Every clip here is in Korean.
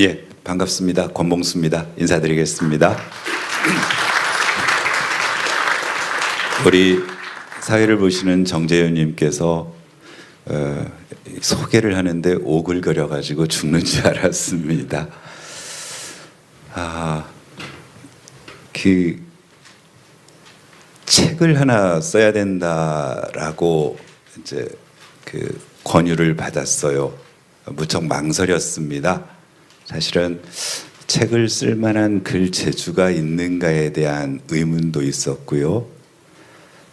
예, 반갑습니다. 권봉수입니다. 인사드리겠습니다. 우리 사회를 보시는 정재윤님께서 소개를 하는데 오글거려가지고 죽는 줄 알았습니다. 그 책을 하나 써야 된다라고 이제 그 권유를 받았어요. 무척 망설였습니다. 사실은 책을 쓸 만한 글 재주가 있는가에 대한 의문도 있었고요.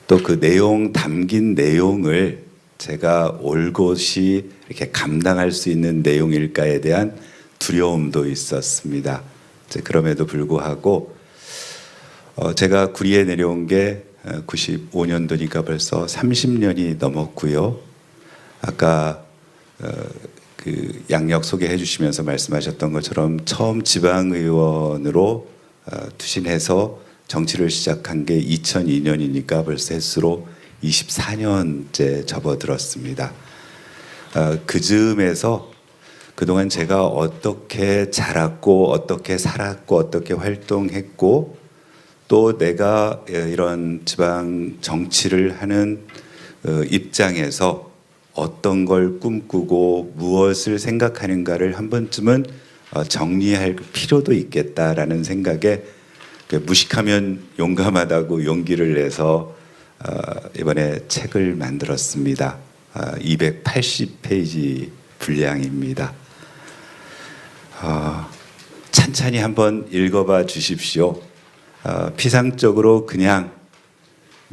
또 그 내용, 담긴 내용을 제가 올곧이 이렇게 감당할 수 있는 내용일까에 대한 두려움도 있었습니다. 그럼에도 불구하고 제가 구리에 내려온 게 95년도니까 벌써 30년이 넘었고요. 아까 그 양력 소개해 주시면서 말씀하셨던 것처럼 처음 지방의원으로 투신해서 정치를 시작한 게 2002년이니까 벌써 횟수로 24년째 접어들었습니다. 그 즈음에서 그동안 제가 어떻게 자랐고 어떻게 살았고 어떻게 활동했고 또 내가 이런 지방 정치를 하는 입장에서 어떤 걸 꿈꾸고 무엇을 생각하는가를 한 번쯤은 정리할 필요도 있겠다라는 생각에 무식하면 용감하다고 용기를 내서 이번에 책을 만들었습니다. 280페이지 분량입니다. 찬찬히 한번 읽어봐 주십시오. 피상적으로 그냥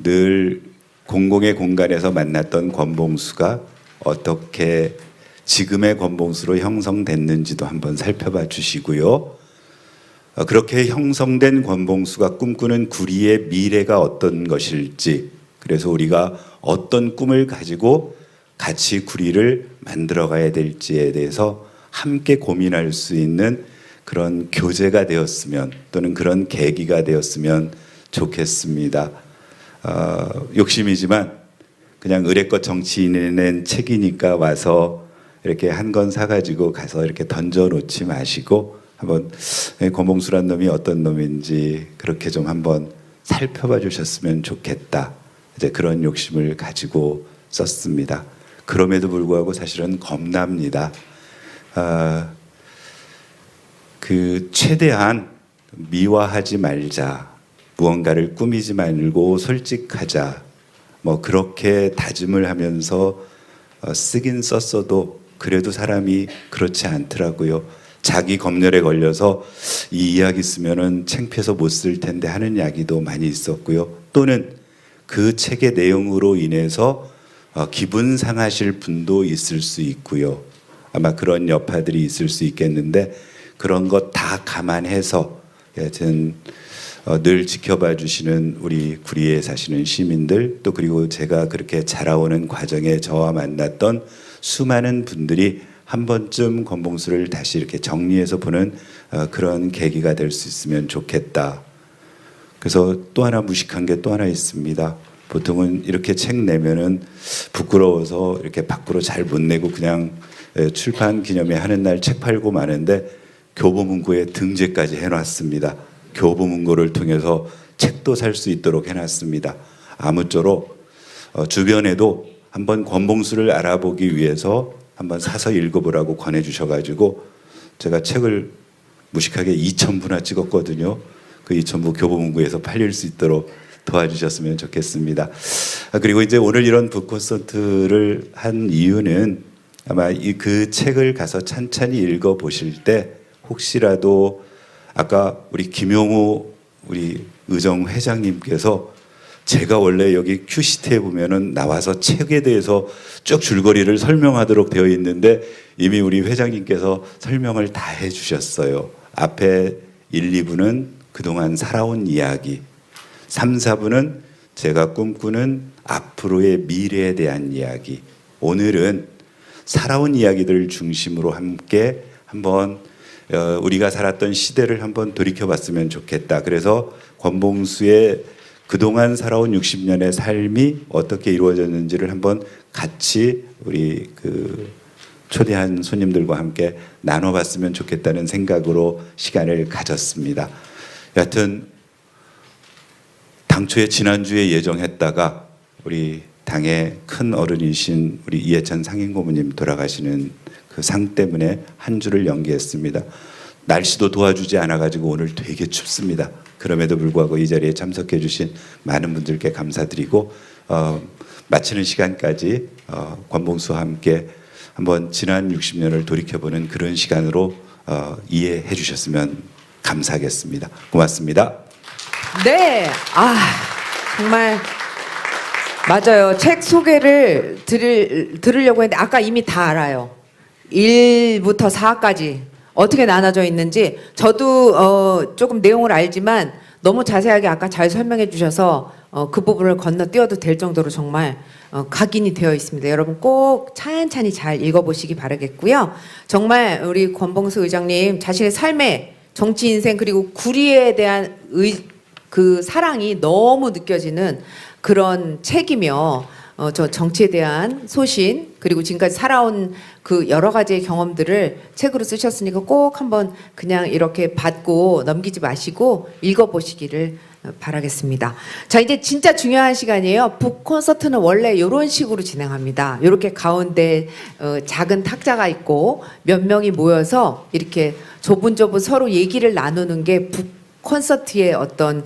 늘 공공의 공간에서 만났던 권봉수가 어떻게 지금의 권봉수로 형성됐는지도 한번 살펴봐 주시고요. 그렇게 형성된 권봉수가 꿈꾸는 구리의 미래가 어떤 것일지, 그래서 우리가 어떤 꿈을 가지고 같이 구리를 만들어 가야 될지에 대해서 함께 고민할 수 있는 그런 교재가 되었으면 또는 그런 계기가 되었으면 좋겠습니다. 욕심이지만 그냥 의례껏 정치인이 낸 책이니까 와서 이렇게 한 권 사가지고 가서 이렇게 던져놓지 마시고 한번 권봉수란 놈이 어떤 놈인지 그렇게 좀 한번 살펴봐 주셨으면 좋겠다. 이제 그런 욕심을 가지고 썼습니다. 그럼에도 불구하고 사실은 겁납니다. 그 최대한 미화하지 말자, 무언가를 꾸미지 말고 솔직하자, 뭐 그렇게 다짐을 하면서 쓰긴 썼어도 그래도 사람이 그렇지 않더라고요. 자기 검열에 걸려서 이 이야기 쓰면은 창피해서 못 쓸 텐데 하는 이야기도 많이 있었고요. 또는 그 책의 내용으로 인해서 기분 상하실 분도 있을 수 있고요. 아마 그런 여파들이 있을 수 있겠는데 그런 것 다 감안해서 여하튼 늘 지켜봐 주시는 우리 구리에 사시는 시민들, 또 그리고 제가 그렇게 자라오는 과정에 저와 만났던 수많은 분들이 한 번쯤 권봉수를 다시 이렇게 정리해서 보는 그런 계기가 될 수 있으면 좋겠다. 그래서 또 하나 무식한 게 또 하나 있습니다. 보통은 이렇게 책 내면은 부끄러워서 이렇게 밖으로 잘 못 내고 그냥 출판 기념회 하는 날 책 팔고 마는데 교보문고에 등재까지 해놨습니다. 교보문고를 통해서 책도 살 수 있도록 해놨습니다. 아무쪼록 주변에도 한번 권봉수를 알아보기 위해서 한번 사서 읽어보라고 권해주셔가지고 제가 책을 무식하게 2,000부나 찍었거든요. 그 2,000부 교보문고에서 팔릴 수 있도록 도와주셨으면 좋겠습니다. 그리고 이제 오늘 이런 북콘서트를 한 이유는 아마 그 책을 가서 찬찬히 읽어보실 때 혹시라도 아까 우리 김용우 우리 의정 회장님께서 제가 원래 여기 큐시트에 보면은 나와서 책에 대해서 쭉 줄거리를 설명하도록 되어 있는데 이미 우리 회장님께서 설명을 다 해주셨어요. 앞에 1, 2부는 그동안 살아온 이야기, 3, 4부는 제가 꿈꾸는 앞으로의 미래에 대한 이야기, 오늘은 살아온 이야기들을 중심으로 함께 한번 우리가 살았던 시대를 한번 돌이켜봤으면 좋겠다. 그래서 권봉수의 그동안 살아온 60년의 삶이 어떻게 이루어졌는지를 한번 같이 우리 초대한 손님들과 함께 나눠봤으면 좋겠다는 생각으로 시간을 가졌습니다. 여하튼 당초에 지난주에 예정했다가 우리 당의 큰 어른이신 우리 이해찬 상임고문님 돌아가시는 그 상 때문에 한 주를 연기했습니다. 날씨도 도와주지 않아가지고 오늘 되게 춥습니다. 그럼에도 불구하고 이 자리에 참석해 주신 많은 분들께 감사드리고 마치는 시간까지 권봉수와 함께 한번 지난 60년을 돌이켜보는 그런 시간으로 이해해 주셨으면 감사하겠습니다. 고맙습니다. 네, 정말 맞아요. 책 소개를 들으려고 했는데 아까 이미 다 알아요. 1부터 4까지 어떻게 나눠져 있는지 저도 조금 내용을 알지만 너무 자세하게 아까 잘 설명해 주셔서 그 부분을 건너뛰어도 될 정도로 정말 각인이 되어 있습니다. 여러분 꼭 찬찬히 잘 읽어보시기 바라겠고요. 정말 우리 권봉수 의장님 자신의 삶의 정치 인생 그리고 구리에 대한 그 사랑이 너무 느껴지는 그런 책이며 저 정치에 대한 소신 그리고 지금까지 살아온 그 여러 가지의 경험들을 책으로 쓰셨으니까 꼭 한번 그냥 이렇게 받고 넘기지 마시고 읽어보시기를 바라겠습니다. 자, 이제 진짜 중요한 시간이에요. 북 콘서트는 원래 이런 식으로 진행합니다. 이렇게 가운데 작은 탁자가 있고 몇 명이 모여서 이렇게 조분조분 서로 얘기를 나누는 게 북 콘서트의 어떤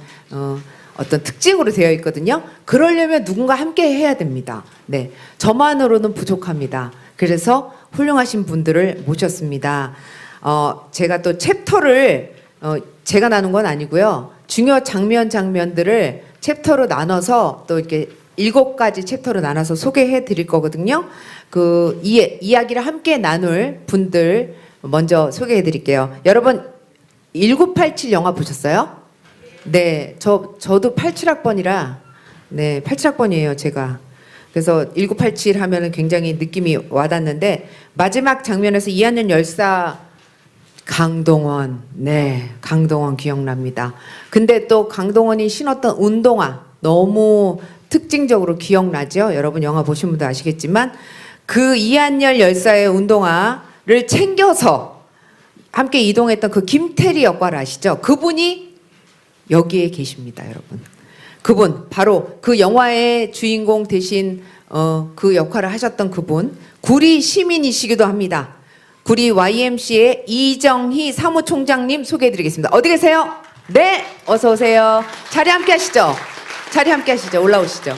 특징으로 되어 있거든요. 그러려면 누군가 함께 해야 됩니다. 네, 저만으로는 부족합니다. 그래서 훌륭하신 분들을 모셨습니다. 제가 또 챕터를 제가 나눈 건 아니고요. 중요 장면들을 챕터로 나눠서 또 이렇게 7가지 챕터로 나눠서 소개해 드릴 거거든요. 그 이야기를 함께 나눌 분들 먼저 소개해 드릴게요. 여러분 1987 영화 보셨어요? 네, 저도 87학번이라 네, 87학번이에요, 제가. 그래서 1987 하면은 굉장히 느낌이 와닿는데 마지막 장면에서 이한열 열사 강동원, 네, 강동원 기억납니다. 근데 또 강동원이 신었던 운동화 너무 특징적으로 기억나죠? 여러분 영화 보신 분도 아시겠지만 그 이한열 열사의 운동화를 챙겨서 함께 이동했던 그 김태리 역할 아시죠? 그분이 여기에 계십니다, 여러분. 그분 바로 그 영화의 주인공 대신 그 역할을 하셨던 그분 구리 시민이시기도 합니다. 구리 YMCA 이정희 사무총장님 소개해드리겠습니다. 어디 계세요? 네, 어서 오세요. 자리 함께 하시죠. 자리 함께 하시죠. 올라오시죠.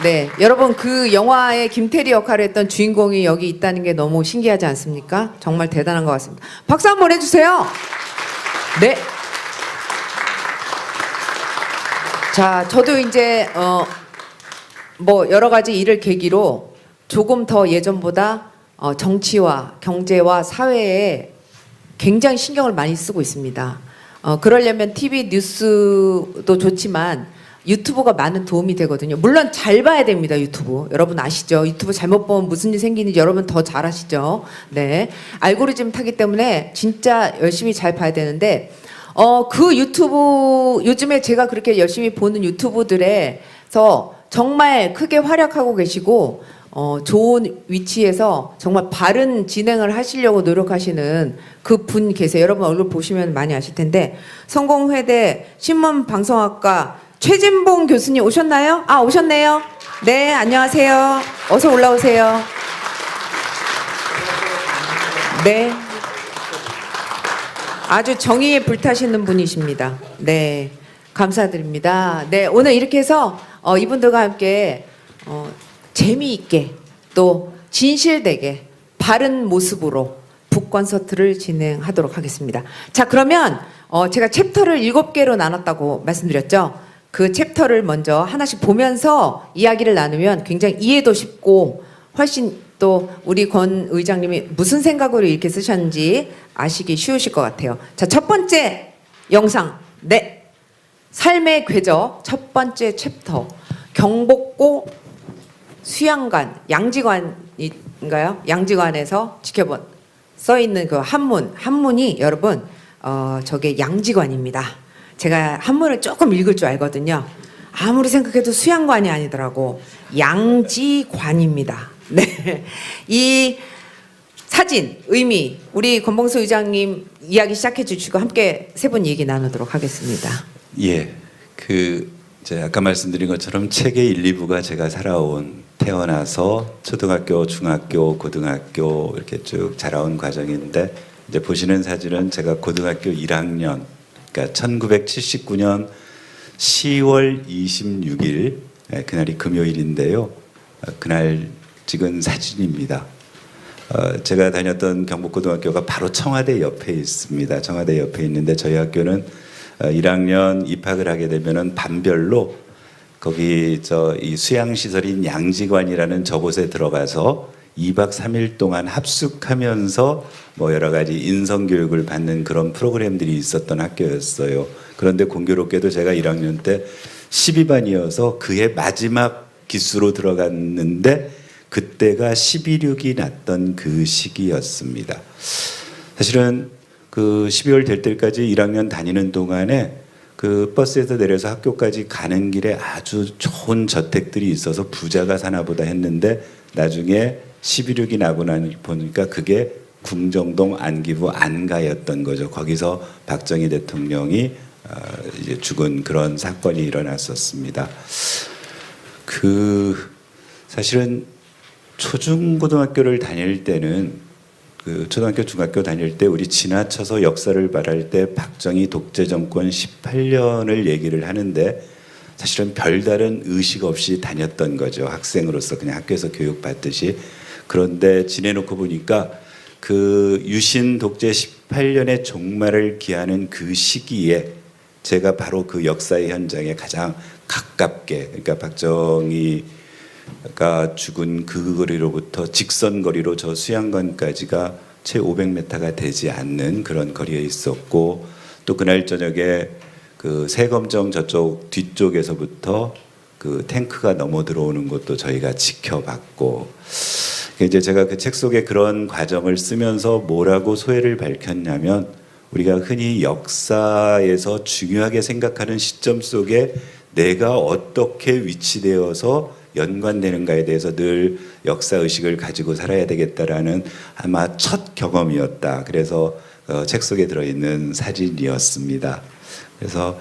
네, 여러분 그 영화의 김태리 역할을 했던 주인공이 여기 있다는 게 너무 신기하지 않습니까? 정말 대단한 것 같습니다. 박수 한번 해주세요. 네. 자, 저도 이제 뭐 여러 가지 일을 계기로 조금 더 예전보다 정치와 경제와 사회에 굉장히 신경을 많이 쓰고 있습니다. 그러려면 TV 뉴스도 좋지만 유튜브가 많은 도움이 되거든요. 물론 잘 봐야 됩니다, 유튜브. 여러분 아시죠? 유튜브 잘못 보면 무슨 일 생기는지 여러분 더 잘 아시죠? 네. 알고리즘 타기 때문에 진짜 열심히 잘 봐야 되는데 그 유튜브 요즘에 제가 그렇게 열심히 보는 유튜브들에서 정말 크게 활약하고 계시고 좋은 위치에서 정말 바른 진행을 하시려고 노력하시는 그 분 계세요. 여러분 얼굴 보시면 많이 아실 텐데 성공회대 신문방송학과 최진봉 교수님 오셨나요? 아, 오셨네요. 네, 안녕하세요. 어서 올라오세요. 네. 아주 정의에 불타시는 분이십니다. 네, 감사드립니다. 네, 오늘 이렇게 해서 이분들과 함께 재미있게 또 진실되게 바른 모습으로 북콘서트를 진행하도록 하겠습니다. 자, 그러면 제가 챕터를 7개로 나눴다고 말씀드렸죠. 그 챕터를 먼저 하나씩 보면서 이야기를 나누면 굉장히 이해도 쉽고 훨씬 또 우리 권 의장님이 무슨 생각으로 이렇게 쓰셨는지 아시기 쉬우실 것 같아요. 자, 첫 번째 영상. 네. 삶의 궤적 첫 번째 챕터. 경복고 수양관, 양지관인가요? 양지관에서 지켜본 써 있는 그 한문이 여러분 저게 양지관입니다. 제가 한문을 조금 읽을 줄 알거든요. 아무리 생각해도 수양관이 아니더라고. 양지관입니다. 네. 이 사진, 의미, 우리 권봉수 의장님 이야기 시작해 주시고 함께 세 분 얘기 나누도록 하겠습니다. 예, 이제 아까 말씀드린 것처럼 책의 1, 2부가 제가 살아온 태어나서 초등학교, 중학교, 고등학교 이렇게 쭉 자라온 과정인데 이제 보시는 사진은 제가 고등학교 1학년, 그러니까 1979년 10월 26일 그날이 금요일인데요. 그날 찍은 사진입니다. 제가 다녔던 경북고등학교가 바로 청와대 옆에 있습니다. 청와대 옆에 있는데 저희 학교는 1학년 입학을 하게 되면은 반별로 거기 이 수양 시설인 양지관이라는 저곳에 들어가서 2박 3일 동안 합숙하면서 뭐 여러 가지 인성 교육을 받는 그런 프로그램들이 있었던 학교였어요. 그런데 공교롭게도 제가 1학년 때 12반이어서 그해 마지막 기수로 들어갔는데 그때가 12.6이 났던 그 시기였습니다. 사실은 그 12월 될 때까지 1학년 다니는 동안에 그 버스에서 내려서 학교까지 가는 길에 아주 좋은 저택들이 있어서 부자가 사나 보다 했는데 나중에 12.6이 나고 보니까 그게 궁정동 안기부 안가였던 거죠. 거기서 박정희 대통령이 이제 죽은 그런 사건이 일어났었습니다. 사실은 초중고등학교를 다닐 때는 초등학교, 중학교 다닐 때 우리 지나쳐서 역사를 말할 때 박정희 독재 정권 18년을 얘기를 하는데 사실은 별다른 의식 없이 다녔던 거죠. 학생으로서 그냥 학교에서 교육받듯이. 그런데 지내놓고 보니까 그 유신 독재 18년의 종말을 기하는 그 시기에 제가 바로 그 역사의 현장에 가장 가깝게, 그러니까 박정희가 죽은 그 거리로부터 직선 거리로 저 수양관까지가 채 500m가 되지 않는 그런 거리에 있었고, 또 그날 저녁에 그 세검정 저쪽 뒤쪽에서부터 그 탱크가 넘어 들어오는 것도 저희가 지켜봤고, 이제 제가 그 책 속에 그런 과정을 쓰면서 뭐라고 소회를 밝혔냐면, 우리가 흔히 역사에서 중요하게 생각하는 시점 속에 내가 어떻게 위치되어서 연관되는가에 대해서 늘 역사의식을 가지고 살아야 되겠다라는 아마 첫 경험이었다. 그래서 책 속에 들어있는 사진이었습니다. 그래서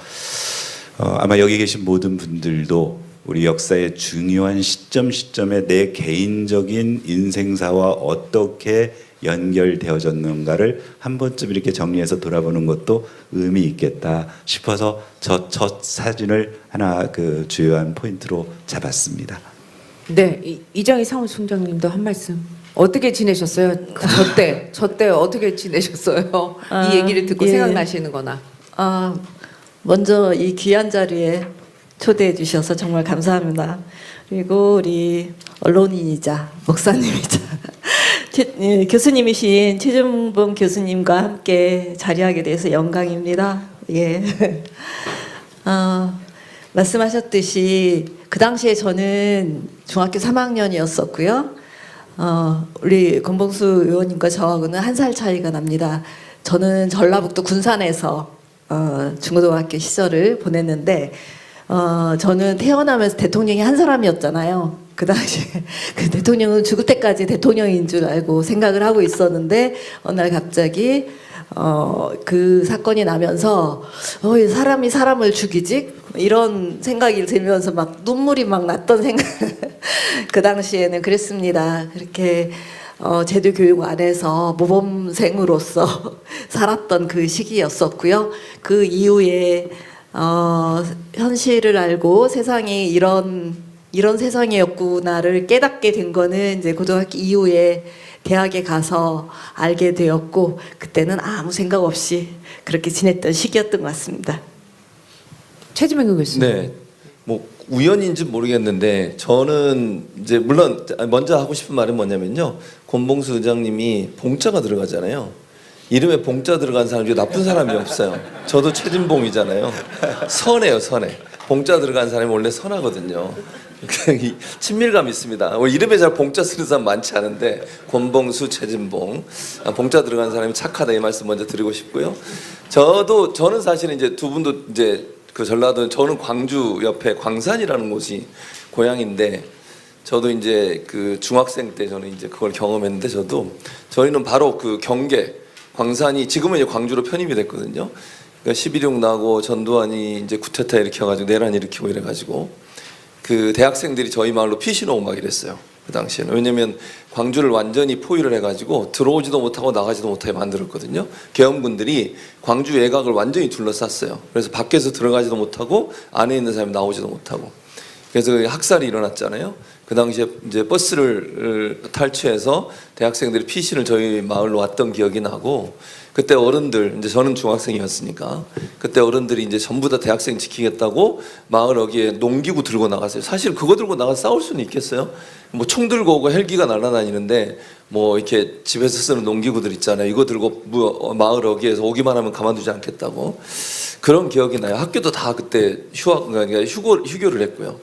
아마 여기 계신 모든 분들도 우리 역사의 중요한 시점에 내 개인적인 인생사와 어떻게 연결되어졌는가를 한 번쯤 이렇게 정리해서 돌아보는 것도 의미 있겠다 싶어서 저 사진을 하나 그 주요한 포인트로 잡았습니다. 네, 이정희 사무총장님도 한 말씀. 어떻게 지내셨어요? 저 때 어떻게 지내셨어요? 이 얘기를 듣고 예. 생각나시는거나. 먼저 이 귀한 자리에 초대해 주셔서 정말 감사합니다. 그리고 우리 언론인이자 목사님이자 교수님이신 최준봉 교수님과 함께 자리하게 돼서 영광입니다. 예. 말씀하셨듯이 그 당시에 저는 중학교 3학년이었었고요. 우리 권봉수 의원님과 저하고는 1살 차이가 납니다. 저는 전라북도 군산에서 중고등학교 시절을 보냈는데 저는 태어나면서 대통령이 한 사람이었잖아요. 그 당시에 그 대통령은 죽을 때까지 대통령인 줄 알고 생각을 하고 있었는데 어느 날 갑자기 그 사건이 나면서 사람이 사람을 죽이지? 이런 생각이 들면서 막 눈물이 막 났던 생각 그 당시에는 그랬습니다. 그렇게 제도 교육 안에서 모범생으로서 살았던 그 시기였었고요. 그 이후에 현실을 알고 세상이 이런 세상이었구나를 깨닫게 된 거는 이제 고등학교 이후에 대학에 가서 알게 되었고, 그때는 아무 생각 없이 그렇게 지냈던 시기였던 것 같습니다. 최지명 교수님. 네, 뭐 우연인지 모르겠는데 저는 이제 물론 먼저 하고 싶은 말은 뭐냐면요, 권봉수 의장님이 봉자가 들어가잖아요. 이름에 봉자 들어간 사람 중에 나쁜 사람이 없어요. 저도 최진봉이잖아요. 선해요, 선해. 봉자 들어간 사람이 원래 선하거든요. 친밀감 있습니다. 이름에 잘 봉자 쓰는 사람 많지 않은데 권봉수, 최진봉, 봉자 들어간 사람이 착하다 이 말씀 먼저 드리고 싶고요. 저는 사실은 이제 두 분도 이제 그 전라도, 저는 광주 옆에 광산이라는 곳이 고향인데 저도 이제 그 중학생 때 저는 이제 그걸 경험했는데 저희는 바로 그 경계 광산이 지금은 이제 광주로 편입이 됐거든요. 그러니까 11.6 나고 전두환이 이제 쿠데타 일으켜가지고 내란 일으키고 이래가지고 그 대학생들이 저희 마을로 피신오 오막 이랬어요. 그 당시에는. 왜냐면 광주를 완전히 포위를 해가지고 들어오지도 못하고 나가지도 못하게 만들었거든요. 계엄군들이 광주 외곽을 완전히 둘러쌌어요. 그래서 밖에서 들어가지도 못하고 안에 있는 사람이 나오지도 못하고. 그래서 학살이 일어났잖아요. 그 당시에 이제 버스를 탈취해서 대학생들이 피신을 저희 마을로 왔던 기억이 나고, 그때 어른들, 이제 저는 중학생이었으니까 그때 어른들이 이제 전부 다 대학생 지키겠다고 마을 어귀에 농기구 들고 나갔어요. 사실 그거 들고 나가서 싸울 수는 있겠어요. 뭐 총 들고 오고 헬기가 날아다니는데 뭐 이렇게 집에서 쓰는 농기구들 있잖아요. 이거 들고 마을 어귀에서 오기만 하면 가만두지 않겠다고. 그런 기억이 나요. 학교도 다 그때 그러니까 휴교를 했고요.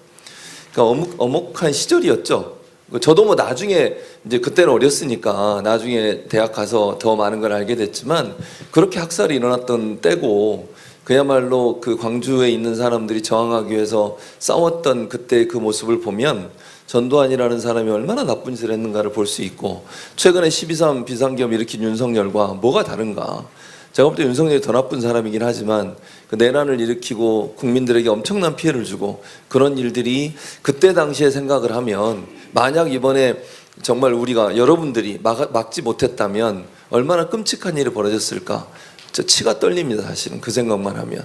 그러니까 엄혹한 시절이었죠. 저도 뭐 나중에 이제 그때는 어렸으니까 나중에 대학 가서 더 많은 걸 알게 됐지만 그렇게 학살이 일어났던 때고, 그야말로 그 광주에 있는 사람들이 저항하기 위해서 싸웠던 그때 그 모습을 보면 전두환이라는 사람이 얼마나 나쁜 짓을 했는가를 볼 수 있고, 최근에 12.3 비상계엄 일으킨 윤석열과 뭐가 다른가. 제가 볼 때 윤석열이 더 나쁜 사람이긴 하지만 그 내란을 일으키고 국민들에게 엄청난 피해를 주고 그런 일들이 그때 당시에 생각을 하면, 만약 이번에 정말 우리가 여러분들이 막지 못했다면 얼마나 끔찍한 일이 벌어졌을까. 저 치가 떨립니다, 사실은 그 생각만 하면.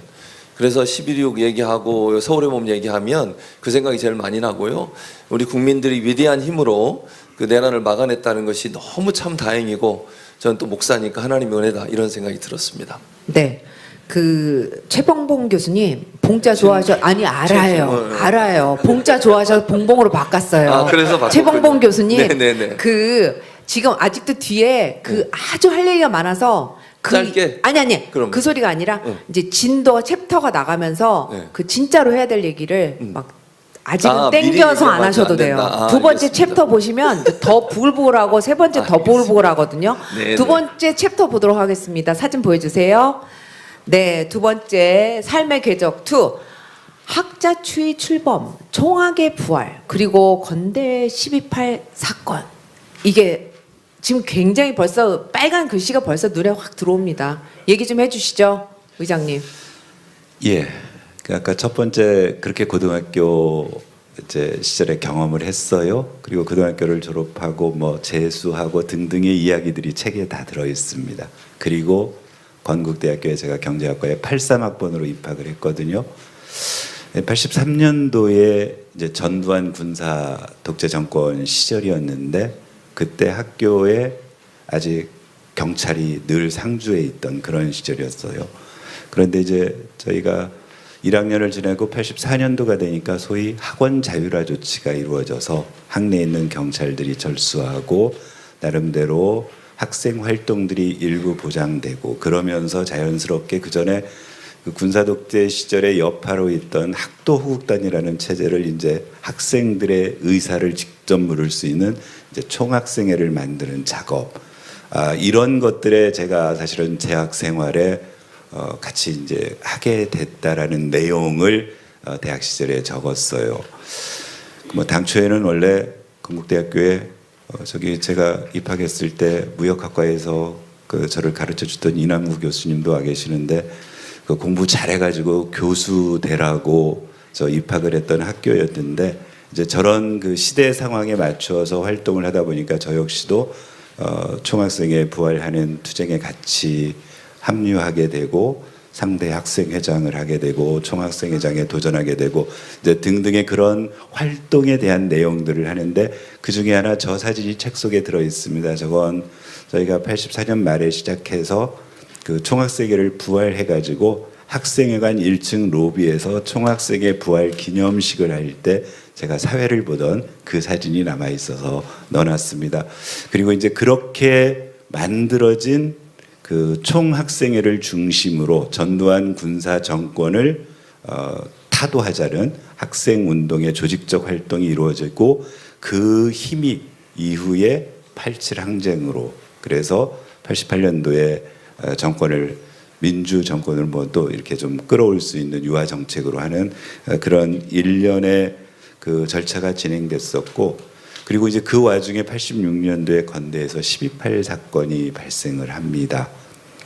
그래서 11.6 얘기하고 서울의 봄 얘기하면 그 생각이 제일 많이 나고요. 우리 국민들이 위대한 힘으로 그 내란을 막아냈다는 것이 너무 참 다행이고, 저는 또 목사니까 하나님의 은혜다 이런 생각이 들었습니다. 네. 그 최봉봉 교수님 봉자 좋아하셔. 아니 알아요. 봉자 좋아하셔서 봉봉으로 바꿨어요. 아, 그래서 바꿨군요. 최봉봉 교수님 네네네. 그 지금 아직도 뒤에 그 아주 할 얘기가 많아서 짧게? 아니 그럼. 그 소리가 아니라 이제 진도 챕터가 나가면서 네. 그 진짜로 해야 될 얘기를 막 아직은 미리 땡겨서 안 얘기하면 하셔도 안 돼요. 된다. 두 번째 알겠습니다. 챕터 보시면 더 부글부글하고 세 번째 더 부글부글하거든요. 네, 두 네. 번째 챕터 보도록 하겠습니다. 사진 보여주세요. 네, 두 번째 삶의 궤적 2. 학자 추위 출범, 총학의 부활, 그리고 건대 12.8 사건. 이게 지금 굉장히 벌써 빨간 글씨가 벌써 눈에 확 들어옵니다. 얘기 좀 해주시죠, 의장님. 예. 그 아까 첫 번째 그렇게 고등학교 이제 시절에 경험을 했어요. 그리고 고등학교를 졸업하고 뭐 재수하고 등등의 이야기들이 책에 다 들어 있습니다. 그리고 건국대학교에 제가 경제학과에 83학번으로 입학을 했거든요. 83년도에 이제 전두환 군사 독재 정권 시절이었는데, 그때 학교에 아직 경찰이 늘 상주해 있던 그런 시절이었어요. 그런데 이제 저희가 1학년을 지내고 84년도가 되니까 소위 학원 자율화 조치가 이루어져서 학내에 있는 경찰들이 절수하고 나름대로 학생 활동들이 일부 보장되고, 그러면서 자연스럽게 그 전에 그 군사독재 시절에 여파로 있던 학도호국단이라는 체제를 이제 학생들의 의사를 직접 물을 수 있는 이제 총학생회를 만드는 작업, 이런 것들에 제가 사실은 재학 생활에 같이 이제 하게 됐다라는 내용을 대학 시절에 적었어요. 뭐 당초에는 원래 건국대학교에 저기 제가 입학했을 때 무역학과에서 그 저를 가르쳐 주던 이남구 교수님도 와 계시는데, 그 공부 잘해가지고 교수 되라고 저 입학을 했던 학교였는데, 이제 저런 그 시대 상황에 맞추어서 활동을 하다 보니까 저 역시도 총학생회 부활하는 투쟁에 같이 합류하게 되고, 상대 학생회장을 하게 되고, 총학생회장에 도전하게 되고, 이제 등등의 그런 활동에 대한 내용들을 하는데, 그 중에 하나 저 사진이 책 속에 들어 있습니다. 저건 저희가 84년 말에 시작해서 그 총학생회를 부활해가지고 학생회관 1층 로비에서 총학생회 부활 기념식을 할 때 제가 사회를 보던 그 사진이 남아 있어서 넣어놨습니다. 그리고 이제 그렇게 만들어진 그 총학생회를 중심으로 전두환 군사 정권을 타도하자는 학생운동의 조직적 활동이 이루어지고, 그 힘이 이후에 87 항쟁으로, 그래서 88년도에 정권을 민주 정권을 뭐 또 이렇게 좀 끌어올 수 있는 유화 정책으로 하는 그런 일련의 그 절차가 진행됐었고, 그리고 이제 그 와중에 86년도에 건대에서 12.8 사건이 발생을 합니다.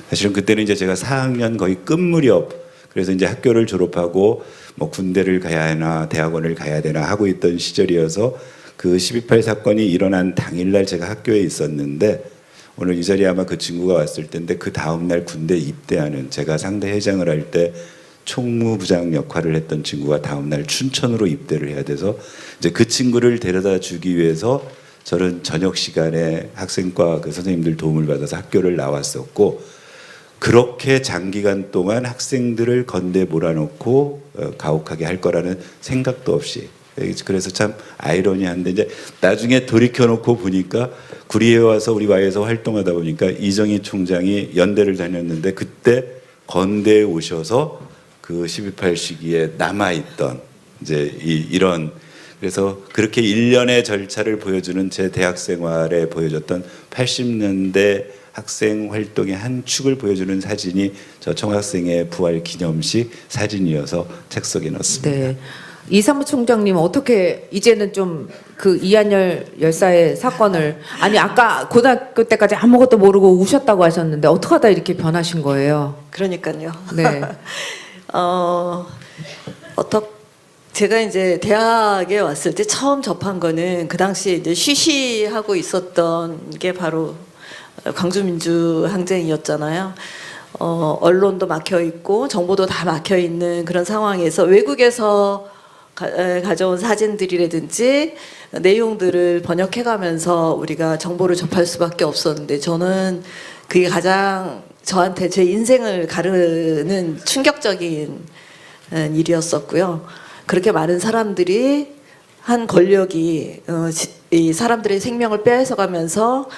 사실은 그때는 이제 제가 4학년 거의 끝 무렵, 그래서 이제 학교를 졸업하고 뭐 군대를 가야 하나 대학원을 가야 되나 하고 있던 시절이어서 그 12.8 사건이 일어난 당일날 제가 학교에 있었는데, 오늘 이 자리에 아마 그 친구가 왔을 텐데, 그 다음날 군대 입대하는, 제가 상대 회장을 할 때 총무부장 역할을 했던 친구가 다음날 춘천으로 입대를 해야 돼서 이제 그 친구를 데려다 주기 위해서 저는 저녁 시간에 학생과 그 선생님들 도움을 받아서 학교를 나왔었고, 그렇게 장기간 동안 학생들을 건대에 몰아넣고 가혹하게 할 거라는 생각도 없이, 그래서 참 아이러니한데 이제 나중에 돌이켜놓고 보니까 구리에 와서 우리 Y에서 활동하다 보니까 이정희 총장이 연대를 다녔는데 그때 건대에 오셔서 그 12.8 시기에 남아있던 이제 이런, 그래서 그렇게 일련의 절차를 보여주는 제 대학 생활에 보여줬던 80년대 학생 활동의 한 축을 보여주는 사진이 저 총학생의 부활 기념식 사진이어서 책 속에 넣었습니다. 네. 이사무 총장님 어떻게 이제는 좀 그 이한열 열사의 사건을, 아니 아까 고등학교 때까지 아무것도 모르고 우셨다고 하셨는데 어떻게 하다 이렇게 변하신 거예요? 그러니까요. 네. 제가 이제 대학에 왔을 때 처음 접한 거는 그 당시 이제 쉬쉬하고 있었던 게 바로 광주민주 항쟁이었잖아요. 언론도 막혀 있고 정보도 다 막혀 있는 그런 상황에서 외국에서 가져온 사진들이라든지 내용들을 번역해가면서 우리가 정보를 접할 수밖에 없었는데, 저는 그게 가장 저한테 제 인생을 가르는 충격적인 일이었었고요. 그렇게 많은 사람들이 한 권력이 이 사람들의 생명을 빼앗아가면서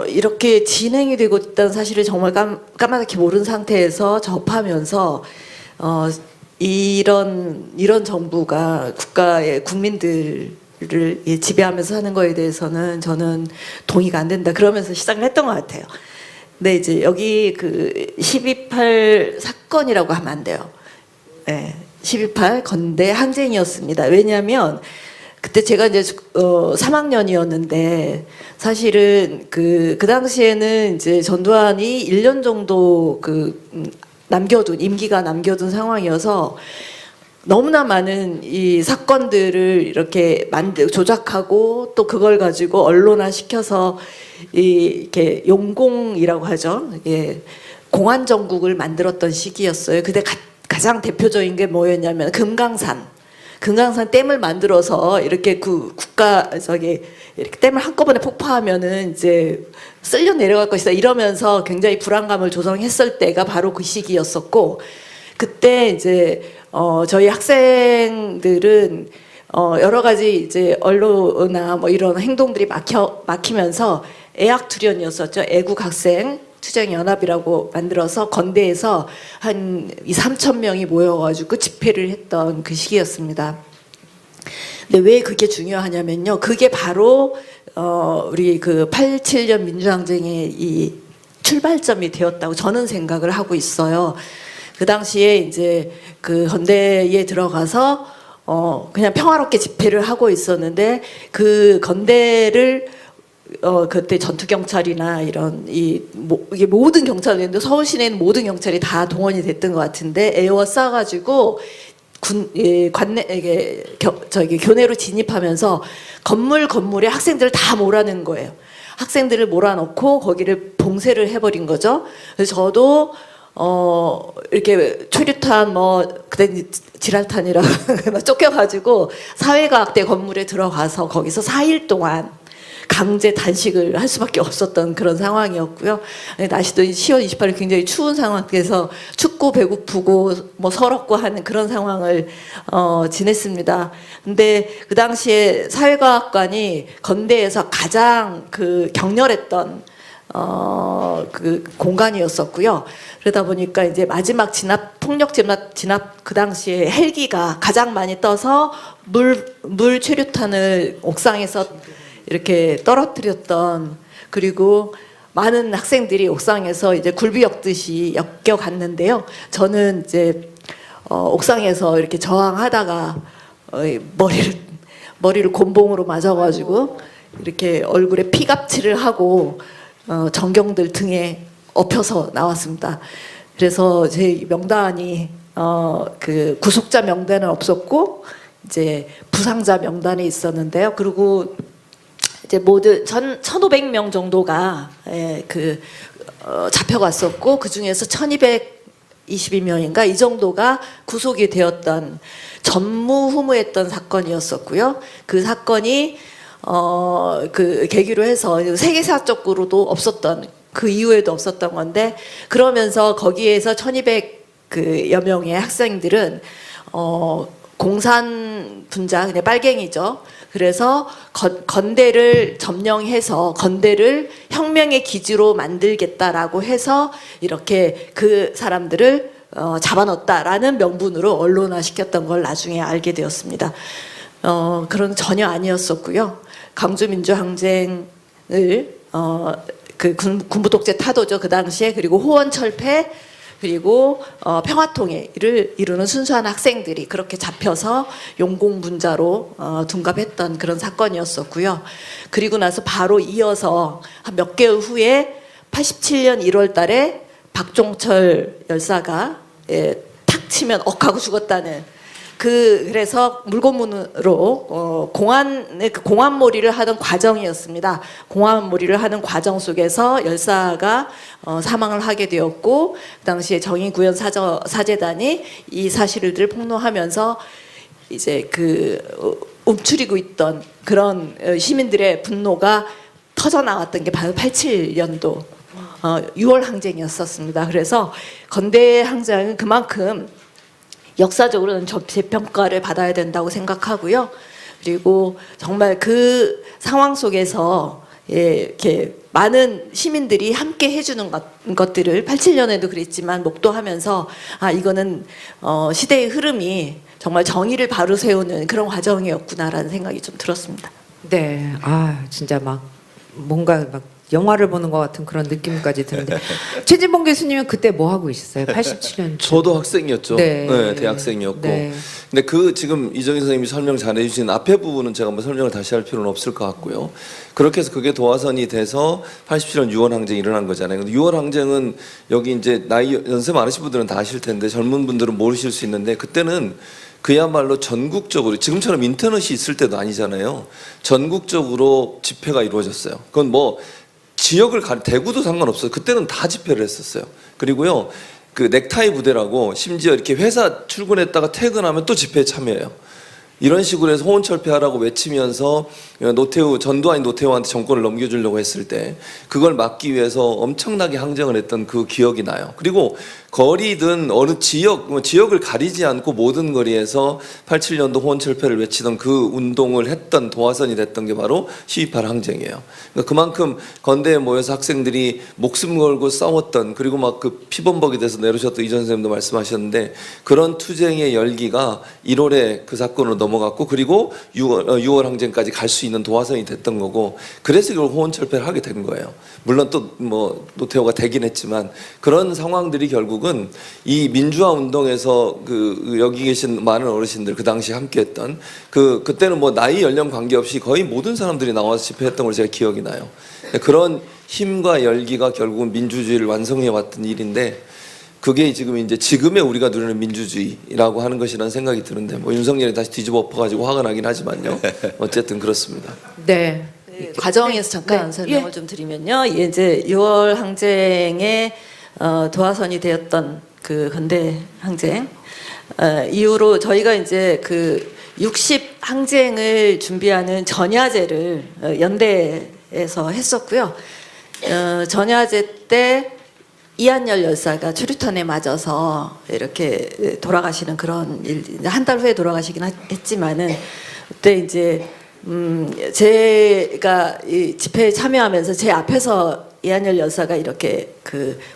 이렇게 진행이 되고 있다는 사실을 정말 까맣게 모른 상태에서 접하면서 이런 정부가 국가의 국민들을 지배하면서 하는 거에 대해서는 저는 동의가 안 된다, 그러면서 시작을 했던 것 같아요. 근데 이제 여기 그 12.8 사건이라고 하면 안 돼요. 네, 12.8 건대 항쟁이었습니다. 왜냐하면 그때 제가 이제 3학년이었는데 사실은 그 당시에는 이제 전두환이 1년 정도 임기가 남겨둔 상황이어서 너무나 많은 이 사건들을 이렇게 조작하고 또 그걸 가지고 언론화 시켜서 이렇게 용공이라고 하죠. 예, 공안 정국을 만들었던 시기였어요. 그때 가장 대표적인 게 뭐였냐면 금강산 댐을 만들어서 이렇게 이렇게 댐을 한꺼번에 폭파하면은 이제 쓸려 내려갈 것이다 이러면서 굉장히 불안감을 조성했을 때가 바로 그 시기였었고, 그때 이제 저희 학생들은 여러 가지 이제 언론이나 뭐 이런 행동들이 막히면서 애학투련이었었죠. 애국학생 투쟁연합이라고 만들어서 건대에서 한 2~3천 명이 모여가지고 집회를 했던 그 시기였습니다. 근데 왜 그게 중요하냐면요, 그게 바로 우리 그 87년 민주항쟁의 이 출발점이 되었다고 저는 생각을 하고 있어요. 그 당시에 이제 그 건대에 들어가서 그냥 평화롭게 집회를 하고 있었는데, 그 건대를 그때 전투 경찰이나 이런 이게 모든 경찰인데 서울 시내는 모든 경찰이 다 동원이 됐던 것 같은데, 에워싸가지고 교내로 진입하면서 건물에 학생들을 다 몰아낸 거예요. 학생들을 몰아넣고 거기를 봉쇄를 해버린 거죠. 그래서 저도 이렇게 초류탄 그때 지랄탄이라고 쫓겨가지고 사회과학대 건물에 들어가서 거기서 4일 동안 강제 단식을 할 수밖에 없었던 그런 상황이었고요. 날씨도 10월 28일 굉장히 추운 상황에서 춥고 배고프고 서럽고 하는 그런 상황을 지냈습니다. 근데 그 당시에 사회과학관이 건대에서 가장 그 격렬했던 그 공간이었었고요. 그러다 보니까 이제 마지막 폭력 진압 그 당시에 헬기가 가장 많이 떠서 물 최루탄을 옥상에서 이렇게 떨어뜨렸던, 그리고 많은 학생들이 옥상에서 이제 굴비 엮듯이 엮여갔는데요. 저는 이제 옥상에서 이렇게 저항하다가 머리를 곤봉으로 맞아가지고 이렇게 얼굴에 피갑칠을 하고 전경들 등에 엎혀서 나왔습니다. 그래서 제 명단이 그 구속자 명단은 없었고 이제 부상자 명단에 있었는데요. 그리고 이제 모두 1,500명 정도가 잡혀갔었고 그 중에서 1,222명인가 이 정도가 구속이 되었던 전무후무했던 사건이었었고요. 그 사건이 그 계기로 해서 세계사적으로도 없었던 그 이후에도 없었던 건데 그러면서 거기에서 1,200여 명의 학생들은 공산 분자 그냥 빨갱이죠. 그래서 건대를 점령해서 건대를 혁명의 기지로 만들겠다라고 해서 이렇게 그 사람들을 잡아넣었다라는 명분으로 언론화시켰던 걸 나중에 알게 되었습니다. 그런 전혀 아니었었고요. 강주민주항쟁을 그 군부 독재 타도죠 그 당시에. 그리고 호원철폐 그리고 평화통일을 이루는 순수한 학생들이 그렇게 잡혀서 용공분자로 둔갑했던 그런 사건이었었고요. 그리고 나서 바로 이어서 한 몇 개월 후에 87년 1월 달에 박종철 열사가 탁 치면 억하고 죽었다는 그래서 물고문으로 공안몰이를 하던 과정이었습니다. 공안몰이를 하는 과정 속에서 열사가 사망을 하게 되었고 그 당시에 정의구현 사재단이 이 사실을 폭로하면서 이제 움츠리고 있던 그런 시민들의 분노가 터져 나왔던 게 바로 87년도 6월 항쟁이었었습니다. 그래서 건대 항쟁은 그만큼 역사적으로는 재평가를 받아야 된다고 생각하고요. 그리고 정말 그 상황 속에서 이렇게 많은 시민들이 함께 해주는 것들을 87년에도 그랬지만 목도하면서 이거는 시대의 흐름이 정말 정의를 바로 세우는 그런 과정이었구나라는 생각이 좀 들었습니다. 네, 진짜 막 뭔가 막 영화를 보는 것 같은 그런 느낌까지 드는데 최진봉 교수님은 그때 뭐 하고 있었어요? 87년. 저도 학생이었죠. 네. 네, 대학생이었고. 네. 근데 지금 이정희 선생님이 설명 잘해주신 앞에 부분은 제가 한번 설명을 다시 할 필요는 없을 것 같고요. 그렇게 해서 그게 도화선이 돼서 87년 6월 항쟁이 일어난 거잖아요. 근데 6월 항쟁은 여기 이제 연세 많으신 분들은 다 아실 텐데 젊은 분들은 모르실 수 있는데 그때는 그야말로 전국적으로 지금처럼 인터넷이 있을 때도 아니잖아요. 전국적으로 집회가 이루어졌어요. 그건 뭐 지역을 대구도 상관없어요. 그때는 다 집회를 했었어요. 그리고요, 그 넥타이 부대라고 심지어 이렇게 회사 출근했다가 퇴근하면 또 집회에 참여해요. 이런 식으로 해서 호원철폐하라고 외치면서 전두환이 노태우한테 정권을 넘겨주려고 했을 때 그걸 막기 위해서 엄청나게 항쟁을 했던 그 기억이 나요. 그리고 거리든 어느 지역을 가리지 않고 모든 거리에서 87년도 호원철폐를 외치던 그 운동을 했던 도화선이 됐던 게 바로 12.8 항쟁이에요. 그러니까 그만큼 건대에 모여서 학생들이 목숨 걸고 싸웠던 그리고 막 그 피범벅이 돼서 내려오셨던 이전 선생님도 말씀하셨는데 그런 투쟁의 열기가 1월에 그 사건으로 넘어갔고 그리고 6월 항쟁까지 갈 수 있는 도화선이 됐던 거고 그래서 이걸 호원철폐를 하게 된 거예요. 물론 또 뭐 노태우가 되긴 했지만 그런 상황들이 결국은 이 민주화 운동에서 여기 계신 많은 어르신들 그 당시 함께했던 그때는 뭐 나이 연령 관계없이 거의 모든 사람들이 나와서 집회했던 걸 제가 기억이 나요. 그런 힘과 열기가 결국은 민주주의를 완성해 왔던 일인데 그게 지금의 우리가 누리는 민주주의라고 하는 것이라는 생각이 드는데 뭐 윤석열이 다시 뒤집어 엎어가지고 화가 나긴 하지만요. 어쨌든 그렇습니다. 네. 과정에서 잠깐 설명을 좀 드리면요. 이제 6월 항쟁의 도화선이 되었던 그 건대 항쟁 이후로 저희가 이제 60 항쟁을 준비하는 전야제를 연대에서 했었고요. 전야제 때 이한열 열사가 추류탄에 맞아서 이렇게 돌아가시는 그런 일, 한 달 후에 돌아가시긴 했지만은 그때 이제 제가 이 집회에 참여하면서 제 앞에서 이한열 열사가 이렇게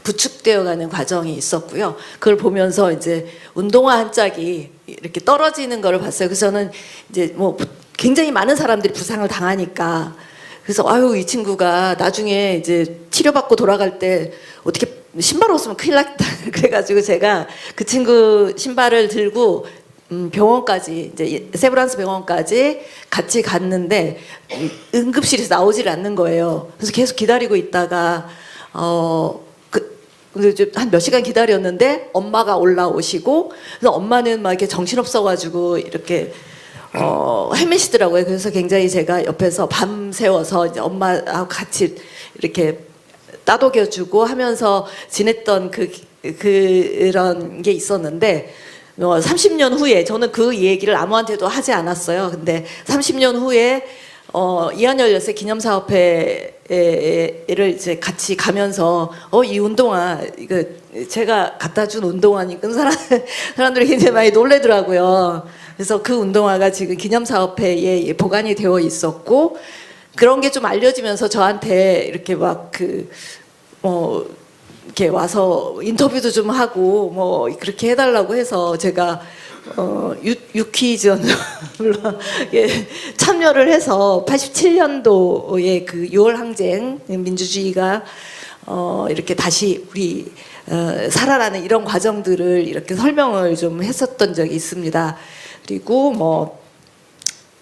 부축되어가는 과정이 있었고요. 그걸 보면서 이제 운동화 한 짝이 이렇게 떨어지는 걸 봤어요. 그래서 저는 이제 뭐 굉장히 많은 사람들이 부상을 당하니까 그래서 이 친구가 나중에 이제 치료받고 돌아갈 때 어떻게 신발 없으면 큰일 났다. 그래가지고 제가 그 친구 신발을 들고 병원까지 이제 세브란스 병원까지 같이 갔는데 응급실에서 나오질 않는 거예요. 그래서 계속 기다리고 있다가 한 몇 시간 기다렸는데 엄마가 올라오시고 그래서 엄마는 막 이렇게 정신없어가지고 이렇게 헤매시더라고요. 그래서 굉장히 제가 옆에서 밤 새워서 이제 엄마하고 같이 이렇게 따독여주고 하면서 지냈던 그런 게 있었는데 30년 후에 저는 그 얘기를 아무한테도 하지 않았어요. 근데 30년 후에 이한열 열세 기념사업회를 이제 같이 가면서 이 운동화 이거 제가 갖다 준 운동화니까 사람들이 굉장히 많이 놀래더라고요. 그래서 그 운동화가 지금 기념사업회에 보관이 되어 있었고 그런 게 좀 알려지면서 저한테 이렇게 막 이렇게 와서 인터뷰도 좀 하고 뭐 그렇게 해달라고 해서 제가 유퀴즈 물론 예, 참여를 해서 87년도에 그 6월 항쟁 민주주의가 이렇게 다시 우리 살아나는 이런 과정들을 이렇게 설명을 좀 했었던 적이 있습니다. 그리고 뭐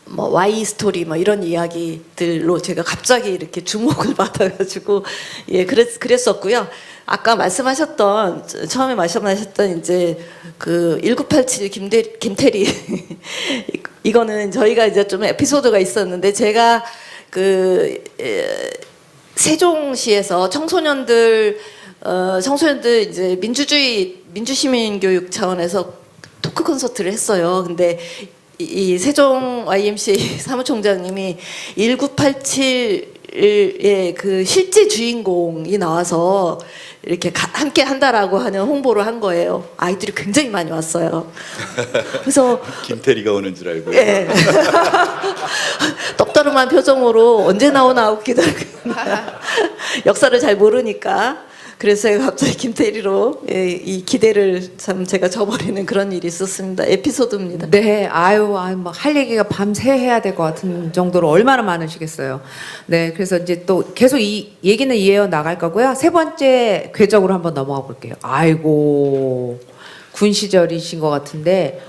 Y 스토리 뭐 이런 이야기들로 제가 갑자기 이렇게 주목을 받아가지고 예 그랬었고요. 아까 말씀하셨던 처음에 말씀하셨던 이제 그 1987 김태리 이거는 저희가 이제 좀 에피소드가 있었는데 제가 그 세종시에서 청소년들 이제 민주시민 교육 차원에서 토크 콘서트를 했어요. 근데 이 세종 YMCA 사무총장님이 1987의 그 실제 주인공이 나와서 이렇게 함께 한다라고 하는 홍보를 한 거예요. 아이들이 굉장히 많이 왔어요. 그래서 김태리가 오는 줄 알고. 예. 떡다름한 표정으로 언제 나오나 하고 기다리고 역사를 잘 모르니까 그래서 제가 갑자기 김태리로 이 기대를 참 제가 저버리는 그런 일이 있었습니다. 에피소드입니다. 네, 막 할 얘기가 밤새 해야 될 것 같은 정도로 얼마나 많으시겠어요. 네, 그래서 이제 또 계속 이 얘기는 이어서 나갈 거고요. 세 번째 궤적으로 한번 넘어가 볼게요. 아이고, 군 시절이신 것 같은데